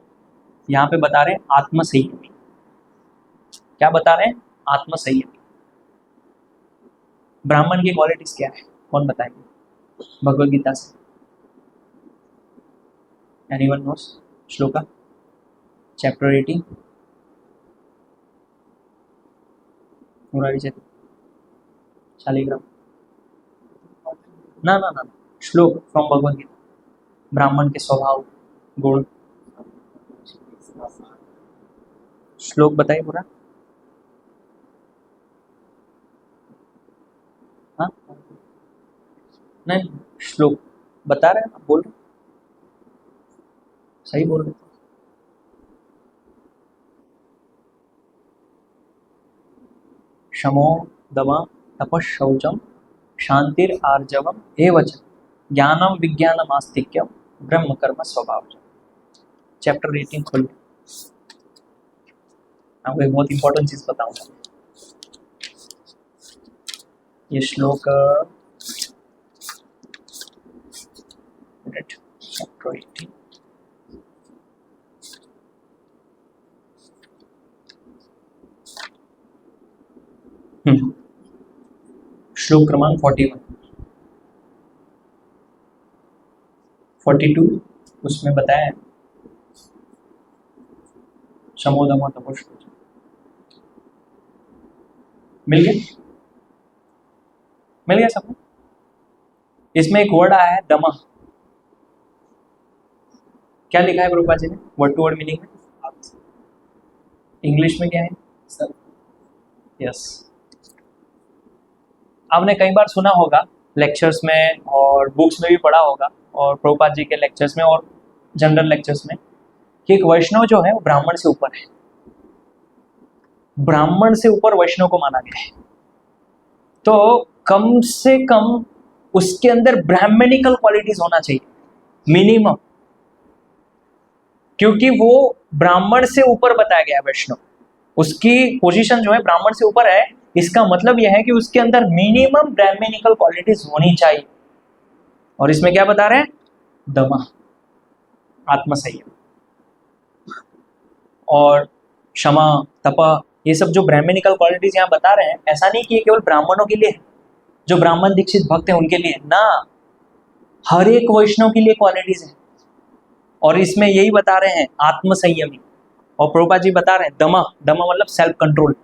यहाँ पे बता रहे हैं आत्मसंयमी, क्या बता रहे हैं आत्मसंयमी। ब्राह्मण की क्वालिटीज क्या है, कौन बताएंगे भगवद गीता से? Anyone nose? Shloka chapter 18 Murari Chaitra Shaligram, ना ना ना, श्लोक फ्रॉम भगवद गीता, ब्राह्मण के स्वभाव गुण, श्लोक बताइए पूरा। हाँ नहीं, श्लोक बता रहे हैं आप, बोल रहे सही बोल रहे। शमो दम तपः शौचम शांतिर आर्जवम एवच ज्ञानम विज्ञानम आस्तिक्यम ब्रह्म कर्म स्वभाव। चैप्टर 18 खोल, आपको एक बहुत इंपॉर्टेंट चीज बताऊंगा। ये श्लोक चैप्टर 18 श्लोक क्रमांक 41 42 उसमें बताया शमोदमा तपस्व। मिल गया, मिल गया सबको? इसमें एक वर्ड आया है दमा, क्या लिखा है प्रभुपाद जी ने वर्ड टू वर्ड मीनिंग में? इंग्लिश में क्या है? यस, आपने कई बार सुना होगा लेक्चर्स में और बुक्स में भी पढ़ा होगा, और प्रभुपाद जी के लेक्चर्स में और जनरल लेक्चर्स में, कि एक वैष्णव जो है वो ब्राह्मण से ऊपर है, ब्राह्मण से ऊपर वैष्णव को माना गया है। तो कम से कम उसके अंदर ब्राह्मणिकल क्वालिटीज होना चाहिए मिनिमम, क्योंकि वो ब्राह्मण से ऊपर बताया गया है वैष्णव, उसकी पोजीशन जो है ब्राह्मण से ऊपर है। इसका मतलब यह है कि उसके अंदर मिनिमम ब्राह्मणिकल क्वालिटीज होनी चाहिए। और इसमें क्या बता रहे हैं? दमा, आत्मसंयम और क्षमा, तपा, ये सब जो ब्राह्मणिकल क्वालिटीज यहाँ बता रहे हैं, ऐसा नहीं कि ये केवल ब्राह्मणों के लिए है, जो ब्राह्मण दीक्षित भक्त हैं उनके लिए ना, हर एक वैष्णव के लिए क्वालिटीज है। और इसमें यही बता रहे हैं आत्मसंयमी, और प्रभुपाद जी बता रहे हैं दमा, दमा मतलब सेल्फ कंट्रोल।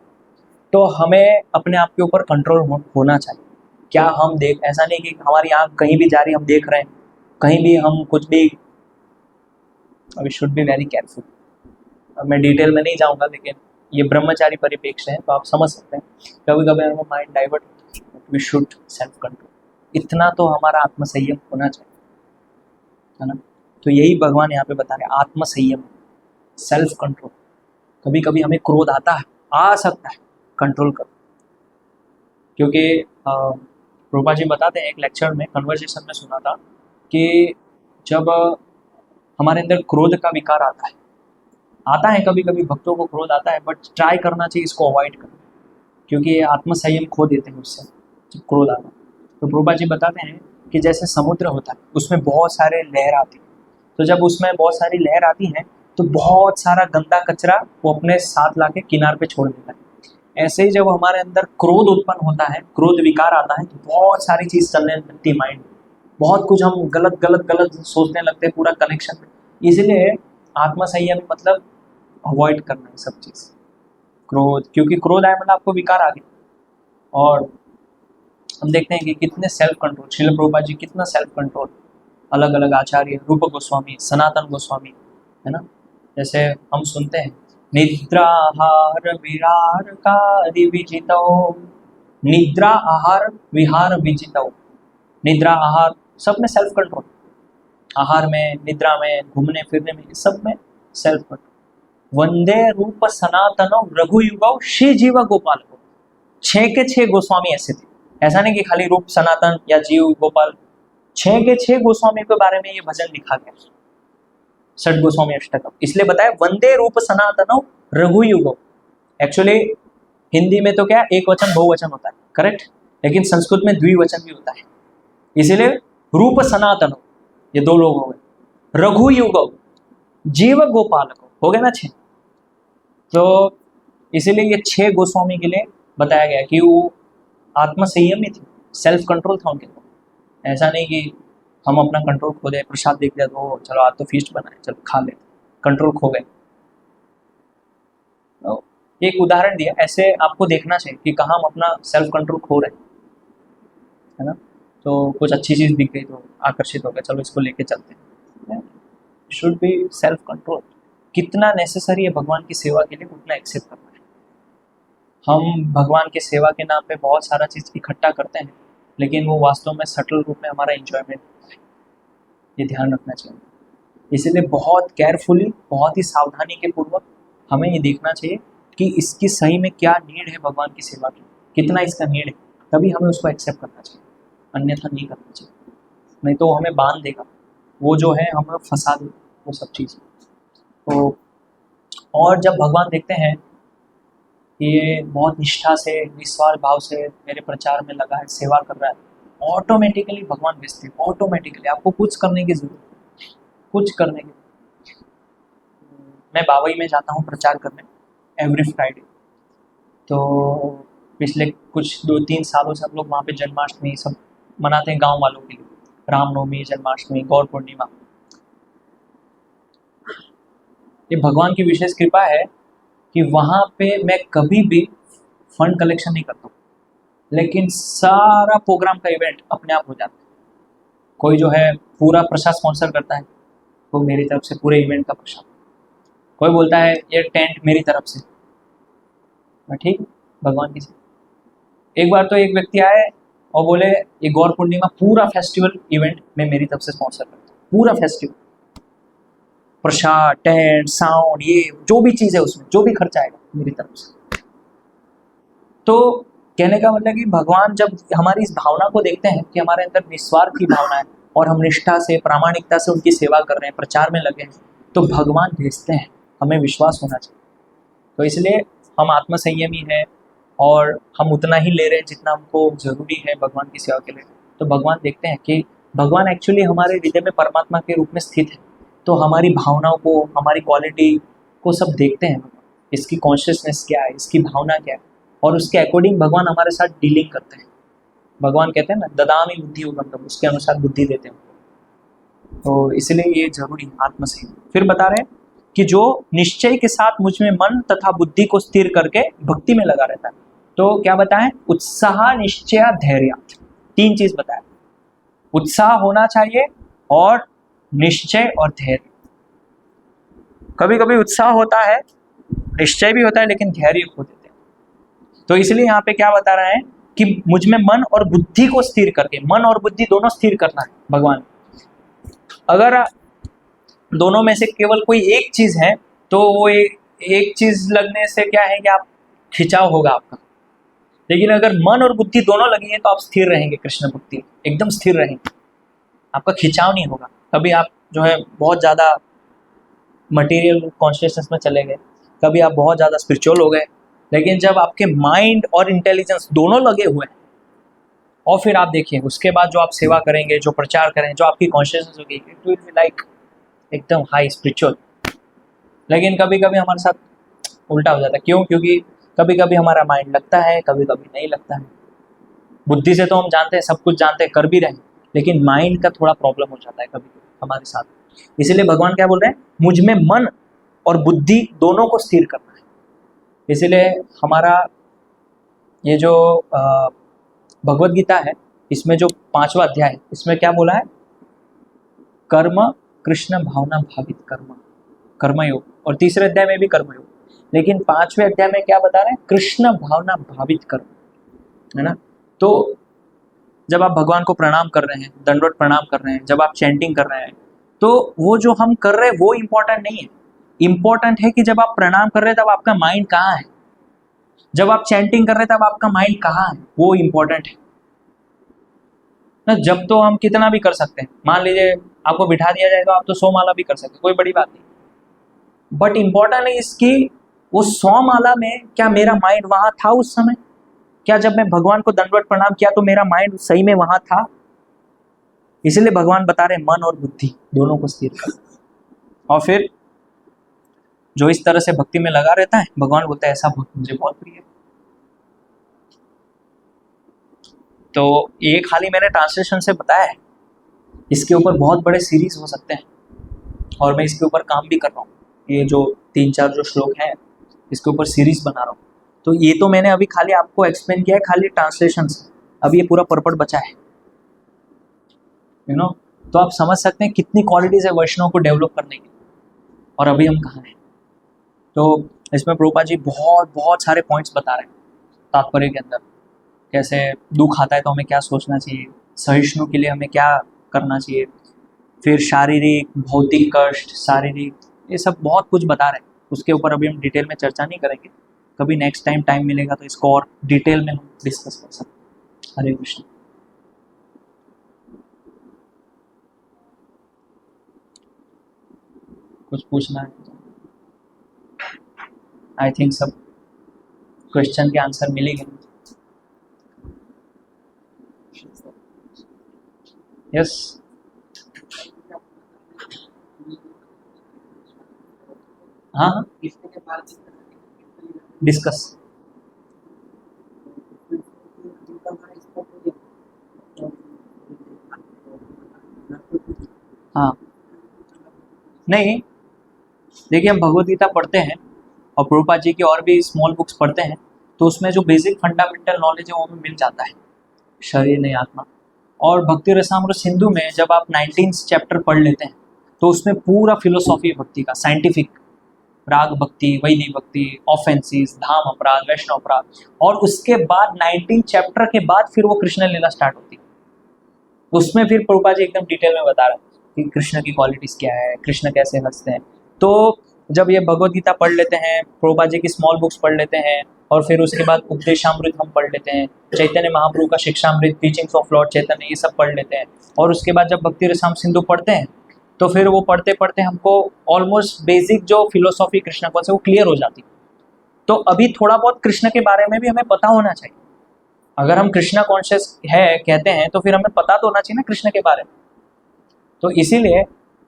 तो हमें अपने आप के ऊपर कंट्रोल होना चाहिए। क्या हम देख, ऐसा नहीं कि हमारी आँख कहीं भी जा रही हम देख रहे हैं, कहीं भी हम कुछ भी, we should be very careful. मैं डिटेल में नहीं जाऊंगा, लेकिन ये ब्रह्मचारी परिप्रेक्ष्य है तो आप समझ सकते हैं। कभी कभी हमारा mind divert, we should self control, इतना तो हमारा आत्मसंयम होना चाहिए, है ना। तो यही भगवान यहाँ पे बता रहे हैं, आत्मसंयम, सेल्फ कंट्रोल। कभी कभी हमें क्रोध आता है, आ सकता है, कंट्रोल करो। क्योंकि प्रभुपाद जी बताते हैं, एक लेक्चर में कन्वर्सेशन में सुना था कि जब हमारे अंदर क्रोध का विकार आता है कभी कभी भक्तों को क्रोध आता है, बट ट्राई करना चाहिए इसको अवॉइड करना, क्योंकि ये आत्मसंयम खो देते हैं उससे जब क्रोध आता है। तो प्रभुपाद जी बताते हैं कि जैसे समुद्र होता है, उसमें बहुत सारे लहर आती है, तो जब उसमें बहुत सारी लहर आती है तो बहुत सारा गंदा कचरा वो अपने साथ लाके किनार पे छोड़ देता है। ऐसे ही जब हमारे अंदर क्रोध उत्पन्न होता है, क्रोध विकार आता है, तो बहुत सारी चीज़ चलने लगती है माइंड, बहुत कुछ हम गलत गलत गलत सोचने लगते हैं पूरा कनेक्शन में। इसलिए आत्मसंयम मतलब अवॉइड करना है सब चीज़, क्रोध, क्योंकि क्रोध आए मतलब आपको विकार आ गया। और हम देखते हैं कि कितने सेल्फ कंट्रोल, श्रील प्रभुपाद जी कितना सेल्फ कंट्रोल, अलग अलग आचार्य, रूप गोस्वामी, सनातन गोस्वामी, है ना। जैसे हम सुनते हैं, निद्रा आहार विहार कादि विजितो, निद्रा आहार विहार विजितो, निद्रा आहार सब में सेल्फ कंट्रोल, आहार में, निद्रा में, घूमने फिरने में, सब में सेल्फ कंट्रोल। वंदे रूप सनातनो रघुयुगौ श्री जीव गोपाल को, 6 के 6 गोस्वामी ऐसे थे। ऐसा नहीं कि खाली रूप सनातन या जीव गोपाल, 6 के 6 गोस्वामी के बारे में ये भजन लिखा गया, 6 गोस्वामी अष्टकम। इसलिए बताया वंदे रूप सनातनो रघुयुगौ। एक्चुअली हिंदी में तो क्या एक वचन बहुवचन होता है, करेक्ट, लेकिन संस्कृत में द्विवचन भी होता है। इसीलिए रूप सनातनो, ये 2 लोग हो गए, रघुयुगौ जीव गोपाल को, हो गए ना 6। तो इसीलिए ये 6 गोस्वामी के लिए बताया गया कि वो आत्मसंयमी थे, सेल्फ कंट्रोल था उनके अंदर। ऐसा नहीं कि हम अपना कंट्रोल खो दे, प्रसाद देख लिया तो चलो आज तो फीस्ट बनाए, चलो खा ले, कंट्रोल खो गए। तो एक उदाहरण दिया, ऐसे आपको देखना चाहिए कि कहाँ हम अपना सेल्फ कंट्रोल खो रहे हैं, है ना। तो कुछ अच्छी चीज़ दिख गई तो आकर्षित हो गए, चलो इसको लेके चलते हैं। Should be self control. कितना नेसेसरी है भगवान की सेवा के लिए, उतना एक्सेप्ट करना है। हम भगवान की सेवा के नाम पे बहुत सारा चीज़ इकट्ठा करते हैं, लेकिन वो वास्तव में सटल रूप में हमारा एंजॉयमेंट होता है, ये ध्यान रखना चाहिए। इसीलिए बहुत केयरफुली, बहुत ही सावधानी के पूर्वक हमें ये देखना चाहिए कि इसकी सही में क्या नीड है भगवान की सेवा की, कितना इसका नीड है, तभी हमें उसको एक्सेप्ट करना चाहिए, अन्यथा नहीं करना चाहिए। नहीं तो हमें बांध देगा, वो जो है हमें फंसा देगा वो सब चीज़। तो और जब भगवान देखते हैं कि ये बहुत निष्ठा से, निस्वार्थ भाव से मेरे प्रचार में लगा है, सेवा कर रहा है, ऑटोमेटिकली भगवान भेजते हैं, ऑटोमेटिकली, आपको कुछ करने की जरूरत, कुछ करने की। मैं बावई में जाता हूँ प्रचार करने एवरी फ्राइडे, तो पिछले कुछ 2-3 सालों से हम लोग वहाँ पे जन्माष्टमी सब मनाते हैं गांव वालों के लिए, रामनवमी, जन्माष्टमी, गौर पूर्णिमा। ये भगवान की विशेष कृपा है कि वहाँ पे मैं कभी भी फंड कलेक्शन नहीं करता हूँ, लेकिन सारा प्रोग्राम का इवेंट अपने आप हो जाता है। कोई जो है पूरा प्रसाद स्पॉन्सर करता है, वो मेरी तरफ से पूरे इवेंट का प्रसाद। कोई बोलता है ये टेंट मेरी तरफ से, ठीक, भगवान की सेवा। एक बार तो एक व्यक्ति आए और बोले ये गौर पूर्णिमा पूरा फेस्टिवल इवेंट मैं मेरी तरफ से स्पॉन्सर करता हूँ, पूरा फेस्टिवल, प्रसाद, टेंट, साउंड, ये जो भी चीज़ है उसमें जो भी खर्चा आएगा मेरी तरफ से। तो कहने का मतलब कि भगवान जब हमारी इस भावना को देखते हैं कि हमारे अंदर निस्वार्थ की भावना है और हम निष्ठा से, प्रामाणिकता से उनकी सेवा कर रहे हैं, प्रचार में लगे हैं, तो भगवान भेजते हैं, हमें विश्वास होना चाहिए। तो इसलिए हम आत्मसंयमी हैं और हम उतना ही ले रहे हैं जितना हमको ज़रूरी है भगवान की सेवा के लिए। तो भगवान देखते हैं कि भगवान एक्चुअली हमारे हृदय में परमात्मा के रूप में स्थित है, तो हमारी भावनाओं को, हमारी क्वालिटी को सब देखते हैं, इसकी कॉन्शियसनेस क्या है, इसकी भावना क्या है, और उसके अकॉर्डिंग भगवान हमारे साथ डीलिंग करते हैं। भगवान कहते हैं ना, ददामी बुद्धि उगम, उसके अनुसार बुद्धि देते हैं। तो इसलिए ये जरूरी है आत्मसंयम। फिर बता रहे हैं कि जो निश्चय के साथ मुझ में मन तथा बुद्धि को स्थिर करके भक्ति में लगा रहता है। तो क्या बताएं, उत्साह, निश्चय, धैर्य, 3 चीज बताया। उत्साह होना चाहिए और निश्चय और धैर्य। कभी कभी उत्साह होता है, निश्चय भी होता है, लेकिन धैर्य खो देते हैं। तो इसलिए यहाँ पे क्या बता रहे हैं कि मुझ में मन और बुद्धि को स्थिर करके, मन और बुद्धि दोनों स्थिर करना है भगवान। अगर दोनों में से केवल कोई एक चीज है तो वो एक चीज लगने से क्या है कि आप खिंचाव होगा आपका, लेकिन अगर मन और बुद्धि दोनों लगी है तो आप स्थिर रहेंगे, कृष्ण भक्ति एकदम स्थिर रहेंगे, आपका खिंचाव नहीं होगा। कभी आप जो है बहुत ज़्यादा मटेरियल कॉन्शियसनेस में चले गए, कभी आप बहुत ज़्यादा स्पिरिचुअल हो गए, लेकिन जब आपके माइंड और इंटेलिजेंस दोनों लगे हुए हैं और फिर आप देखिए उसके बाद जो आप सेवा करेंगे, जो प्रचार करेंगे, जो आपकी कॉन्शियसनेस होगी, इट विल बी लाइक एकदम हाई स्पिरिचुअल। लेकिन कभी कभी हमारे साथ उल्टा हो जाता है। क्यों? क्योंकि कभी कभी हमारा माइंड लगता है, कभी कभी नहीं लगता है। बुद्धि से तो हम जानते हैं, सब कुछ जानते हैं, कर भी रहे हैं, लेकिन माइंड का थोड़ा प्रॉब्लम हो जाता है कभी कभी हमारे साथ। इसीलिए भगवान क्या बोल रहे हैं, मुझ में मन और बुद्धि दोनों को स्थिर करना है। इसीलिए हमारा ये जो भगवत गीता है, इसमें जो 5वां अध्याय है, इसमें क्या बोला है, कर्म कृष्ण भावना भावित कर्म, कर्मयोग, और तीसरे अध्याय में भी कर्मयोग, लेकिन 5वें अध्याय में क्या बता रहे हैं, कृष्ण भावना भावित कर्म, है ना। तो जब आप भगवान को प्रणाम कर रहे हैं, दंडवत प्रणाम कर रहे हैं, जब आप चैंटिंग कर रहे हैं, तो वो जो हम कर रहे हैं वो इम्पोर्टेंट नहीं है। इम्पोर्टेंट है कि जब आप प्रणाम कर रहे हैं तब आपका माइंड कहाँ है, जब आप चैंटिंग कर रहे हैं तब आपका माइंड कहाँ है, वो इम्पोर्टेंट है ना। जब तो हम कितना भी कर सकते हैं, मान लीजिए आपको बिठा दिया जाएगा, आप तो 100 माला भी कर सकते हैं, कोई बड़ी बात नहीं। बट इम्पोर्टेंट है इसकी वो 100 माला में क्या मेरा माइंड वहां था उस समय? क्या जब मैं भगवान को दंडवत प्रणाम किया तो मेरा माइंड सही में वहां था? इसलिए भगवान बता रहे मन और बुद्धि दोनों को स्थिर कर। और फिर जो इस तरह से भक्ति में लगा रहता है, भगवान बोलता है ऐसा भक्त मुझे बहुत प्रिय है। तो ये खाली मैंने ट्रांसलेशन से बताया है, इसके ऊपर बहुत बड़े सीरीज हो सकते हैं और मैं इसके ऊपर काम भी कर रहा हूँ। ये जो 3-4 जो श्लोक हैं इसके ऊपर सीरीज बना रहा हूँ। तो ये तो मैंने अभी खाली आपको एक्सप्लेन किया है खाली ट्रांसलेशन से, अब ये पूरा पर्पट बचा है, यू नो। तो आप समझ सकते हैं कितनी क्वालिटीज है वैष्णव को डेवलप करने की, और अभी हम कहाँ हैं। तो इसमें प्रभुपाद जी बहुत बहुत सारे पॉइंट्स बता रहे हैं तात्पर्य के अंदर, कैसे दुख आता है तो हमें क्या सोचना चाहिए, सहिष्णु के लिए हमें क्या करना चाहिए, फिर शारीरिक भौतिक कष्ट, शारीरिक, ये सब बहुत कुछ बता रहे हैं। उसके ऊपर अभी हम डिटेल में चर्चा नहीं करेंगे, कभी नेक्स्ट टाइम टाइम मिलेगा तो इसको और डिटेल में हम डिस्कस कर सकते हैं। हरे कृष्ण। कुछ पूछना है? आई थिंक सब क्वेश्चन के आंसर मिल ही गए। यस, हाँ हाँ डिस्कस। हाँ नहीं, देखिए हम भगवद गीता पढ़ते हैं और प्रभुपाद जी की और भी स्मॉल बुक्स पढ़ते हैं, तो उसमें जो बेसिक फंडामेंटल नॉलेज है वो हमें मिल जाता है, शरीर नहीं आत्मा। और भक्ति रसामृत सिंधु में जब आप 19 चैप्टर पढ़ लेते हैं तो उसमें पूरा फिलोसॉफी भक्ति का, साइंटिफिक, राग भक्ति, वैदिक भक्ति, ऑफेंसिस, धाम अपराध, वैष्णव अपराध, और उसके बाद 19 चैप्टर के बाद फिर वो कृष्ण लीला स्टार्ट होती है। उसमें फिर प्रभुपाद जी एकदम डिटेल में बता रहे हैं कि कृष्ण की क्वालिटीज क्या है, कृष्ण कैसे हंसते हैं। तो जब ये भगवद गीता पढ़ लेते हैं, प्रभुपाद जी की स्मॉल बुक्स पढ़ लेते हैं, और फिर उसके बाद उपदेशामृत हम पढ़ लेते हैं, चैतन्य महाप्रभु का शिक्षामृत, टीचिंग्स ऑफ लॉर्ड चैतन्य, ये सब पढ़ लेते हैं, और उसके बाद जब भक्ति रसाम सिंधु पढ़ते हैं तो फिर वो पढ़ते पढ़ते हमको ऑलमोस्ट बेसिक जो फिलोसॉफी कृष्ण को से वो क्लियर हो जाती। तो अभी थोड़ा बहुत कृष्ण के बारे में भी हमें पता होना चाहिए। अगर हम कृष्णा कॉन्शियस है कहते हैं तो फिर हमें पता तो होना चाहिए ना कृष्ण के बारे में। तो इसीलिए,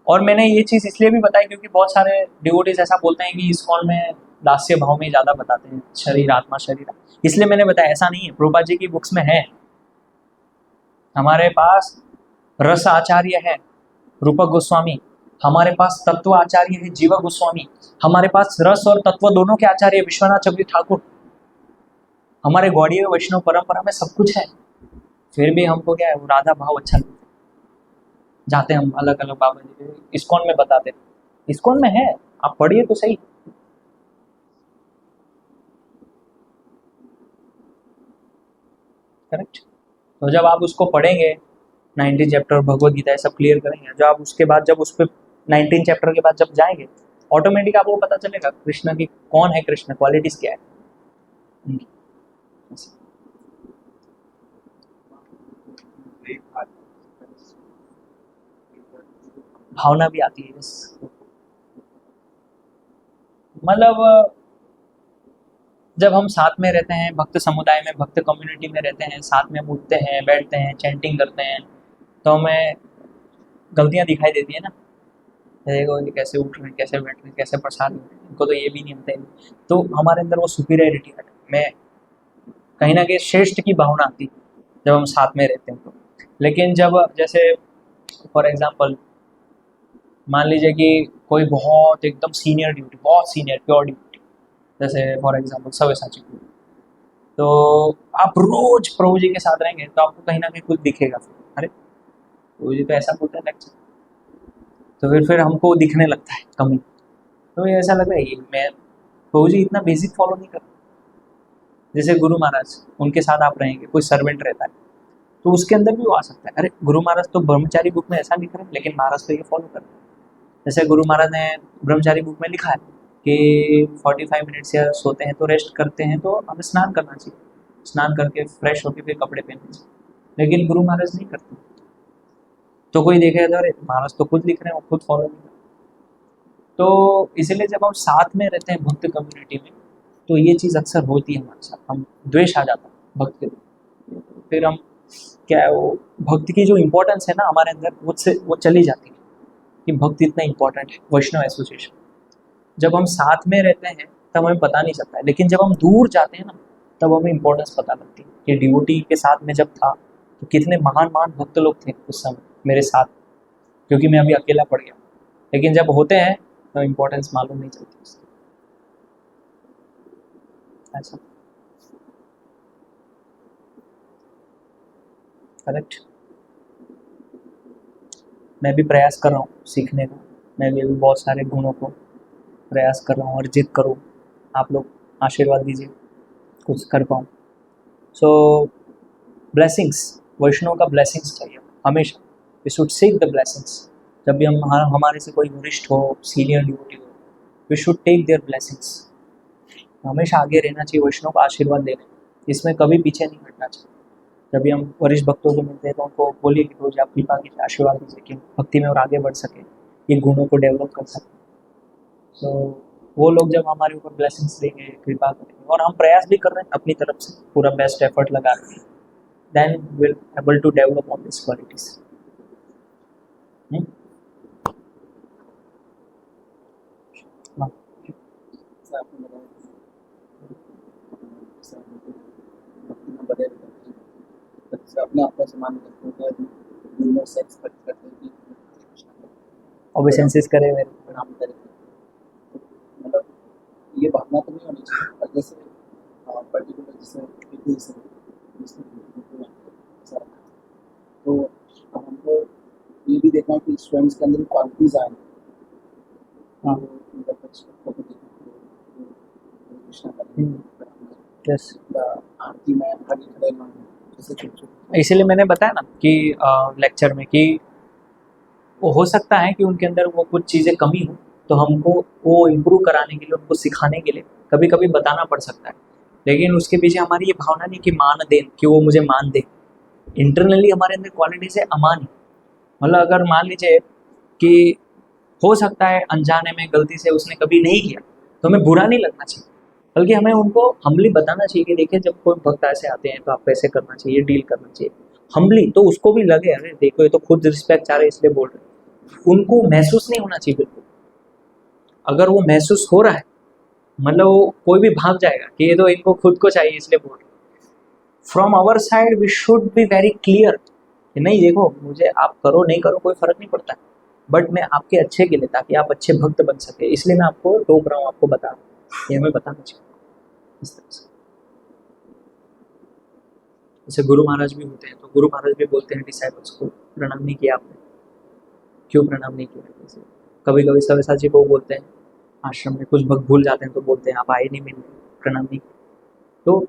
और मैंने ये चीज़ इसलिए भी बताई क्योंकि बहुत सारे डिवोटीज ऐसा बोलते हैं कि इस्कॉन में दास्य भाव में ज़्यादा बताते हैं, शरीर आत्मा शरीर, इसलिए मैंने बताया ऐसा नहीं है। प्रभुपाद जी की बुक्स में है, हमारे पास रस आचार्य है रूपक गोस्वामी, हमारे पास तत्व आचार्य है जीवा गोस्वामी, हमारे पास रस और तत्व दोनों के आचार्य विश्वनाथ चक्रवर्ती ठाकुर, हमारे गौड़ीय वैष्णव परंपरा में सब कुछ है। फिर भी हमको क्या है, वो राधा भाव अच्छा लगता है, जाते हम अलग अलग बाबा जी इस्कॉन में बताते हैं, इस्कॉन में है, आप पढ़िए तो सही। करेक्ट। तो जब आप उसको पढ़ेंगे 19 चैप्टर भगवत गीता सब क्लियर करेंगे, जो आप उसके बाद जब उस पर 19 चैप्टर के बाद जब जाएंगे ऑटोमेटिक आपको पता चलेगा कृष्ण की कौन है, कृष्ण क्वालिटीज क्या है उनकी। भावना भी आती है बस, मतलब जब हम साथ में रहते हैं, भक्त समुदाय में, भक्त कम्युनिटी में रहते हैं, साथ में उठते हैं, बैठते हैं, चैंटिंग करते हैं, तो हमें गलतियां दिखाई देती है ना। देखो ये कैसे उठ रहे हैं, कैसे बैठ रहे हैं, कैसे प्रसाद हो रहे हैं, इनको तो ये भी नहीं आता है। तो हमारे अंदर वो सुपीरियरिटी है, मैं कहीं ना कहीं श्रेष्ठ की भावना आती है जब हम साथ में रहते हैं तो। लेकिन जब जैसे फॉर एग्जांपल मान लीजिए कि कोई बहुत एकदम सीनियर ड्यूटी, बहुत सीनियर प्योर ड्यूटी, जैसे फॉर एग्जांपल सव्यसाची, तो आप रोज प्रभु जी के साथ रहेंगे तो आपको कहीं ना कहीं कुछ दिखेगा, अरे प्रभु जी तो ऐसा बोलते हैं लेक्चर, तो फिर हमको दिखने लगता है कमी। तो ये ऐसा लगता है ये मैं प्रभु जी इतना बेसिक फॉलो नहीं करते। जैसे गुरु महाराज, उनके साथ आप रहेंगे, कोई सर्वेंट रहता है तो उसके अंदर भी वो आ सकता है, अरे गुरु महाराज तो ब्रह्मचारी बुक में ऐसा लिख रहे हैं लेकिन महाराज तो ये फॉलो कर रहे हैं। जैसे गुरु महाराज ने ब्रह्मचारी बुक में लिखा है कि 45 मिनट्स या सोते हैं तो रेस्ट करते हैं तो हमें स्नान करना चाहिए, स्नान करके फ्रेश होकर फिर कपड़े पहनने चाहिए, लेकिन गुरु महाराज नहीं करते। तो कोई देखेगा तो अरे महाराज तो खुद लिख रहे हैं, वो खुद फॉलो नहीं कर। तो इसीलिए जब हम साथ में रहते हैं भक्त कम्युनिटी में तो ये चीज़ अक्सर होती है हमारे साथ, हम द्वेष आ जाता है भक्त के लिए, फिर हम क्या है वो भक्त की जो इम्पोर्टेंस है ना हमारे अंदर मुझसे वो चली जाती है कि भक्त इतना इम्पोर्टेंट है। वैष्णव एसोसिएशन जब हम साथ में रहते हैं तब हमें पता नहीं चलता है, लेकिन जब हम दूर जाते हैं ना तब हमें इम्पोर्टेंस पता लगती है कि डिवोटी के साथ में जब था तो कितने महान महान भक्त लोग थे उस समय मेरे साथ, क्योंकि मैं अभी अकेला पड़ गया। लेकिन जब होते हैं तो इम्पोर्टेंस मालूम नहीं चलती उसकी। ऐसा करेक्ट। मैं भी प्रयास कर रहा हूँ सीखने का, मैं भी अभी बहुत सारे गुणों को प्रयास कर रहा हूँ, अर्जित करूँ। आप लोग आशीर्वाद दीजिए कुछ कर पाऊँ। सो ब्लेसिंग्स, वैष्णव का ब्लेसिंग्स चाहिए हमेशा। We should seek the blessings. जब भी हम हमारे से कोई वरिष्ठ हो, सीनियर ड्यूटी हो, we should take their blessings. हमेशा आगे रहना चाहिए, वैष्णव का आशीर्वाद देने, इसमें कभी पीछे नहीं हटना चाहिए। जब भी हम वरिष्ठ भक्तों को मिलते हैं तो उनको बोलिए कि रोज आप कृपा कीजिए, आशीर्वाद दीजिए कि भक्ति में और आगे बढ़ सके, ये गुणों को डेवलप कर सके। तो वो लोग जब हमारे ऊपर ब्लेसिंग्स देंगे, कृपा करेंगे, और हम प्रयास भी कर रहे हैं अपनी तरफ से पूरा बेस्ट एफर्ट लगा रहे हैं, then will able to develop on this qualities. अपने आप को समान ओबेसेंसेस करे मेरे प्रणाम करें, मतलब ये भावना तो नहीं होनी चाहिए। पर जैसे पर्टिकुलर जैसे तो हमको ये भी देखना है कि स्टूडेंट्स के अंदर क्वालिटीज आए। हाँ यस। आरती में खड़े खड़े जैसे छोटे इसीलिए मैंने बताया ना कि लेक्चर में कि वो हो सकता है कि उनके अंदर वो कुछ चीज़ें कमी हो, तो हमको वो इम्प्रूव कराने के लिए, उनको सिखाने के लिए कभी कभी बताना पड़ सकता है। लेकिन उसके पीछे हमारी ये भावना नहीं कि मान दे, कि वो मुझे मान दे। इंटरनली हमारे अंदर क्वालिटीज है अमानी। मतलब अगर मान लीजिए कि हो सकता है अनजाने में गलती से उसने कभी नहीं किया तो हमें बुरा नहीं लगना चाहिए, बल्कि हमें उनको हम्बली बताना चाहिए कि देखिए जब कोई भक्त ऐसे आते हैं तो आपको ऐसे करना चाहिए, डील करना चाहिए हम्बली। तो उसको भी लगे अरे देखो ये तो खुद रिस्पेक्ट चाह रहे इसलिए बोल रहे, उनको महसूस नहीं होना चाहिए बिल्कुल। अगर वो महसूस हो रहा है मतलब वो कोई भी भाग जाएगा कि ये तो इनको खुद को चाहिए इसलिए बोल रहे। From our side we should be very clear कि नहीं देखो मुझे आप करो नहीं करो कोई फर्क नहीं पड़ता है, बट मैं आपके अच्छे के लिए, ताकि आप अच्छे भक्त बन सके, इसलिए मैं आपको टोक रहा हूँ, आपको बता रहा हूँ, ये हमें बताना चाहिए इस तरह से। जैसे गुरु महाराज भी होते हैं तो गुरु महाराज भी बोलते हैं डिसाइपल्स को प्रणाम नहीं किया आपने, क्यों प्रणाम नहीं किया। जैसे कभी कभी सव्यसाची को बोलते हैं आश्रम में कुछ भक्त भूल जाते हैं तो बोलते हैं आप आए नहीं, मिलने प्रणाम नहीं। तो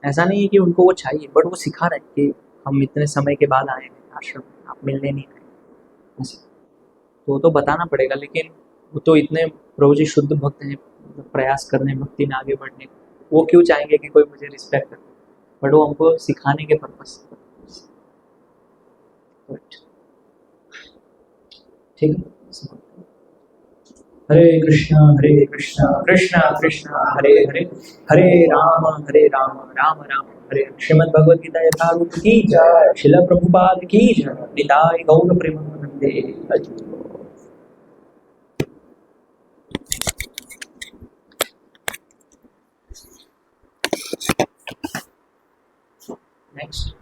ऐसा नहीं है कि उनको वो चाहिए, बट वो सिखा रहे हैं कि हम इतने समय के बाद आए हैं आश्रम में, आप मिलने नहीं आए ऐसे। तो वो तो बताना पड़ेगा, लेकिन वो तो इतने प्रभु जी शुद्ध भक्त हैं, मतलब प्रयास करने भक्ति में आगे बढ़ने, वो क्यों चाहेंगे कि कोई मुझे रिस्पेक्ट करे, बट वो हमको सिखाने के पर्पस। ठीक है। हरे कृष्णा कृष्णा कृष्णा हरे हरे, हरे राम राम राम हरे हरे। श्रीमद् भगवद गीता यथारूप की जय, श्रील प्रभुपाद की जय, निताय गौर प्रेमानंदे। नेक्स्ट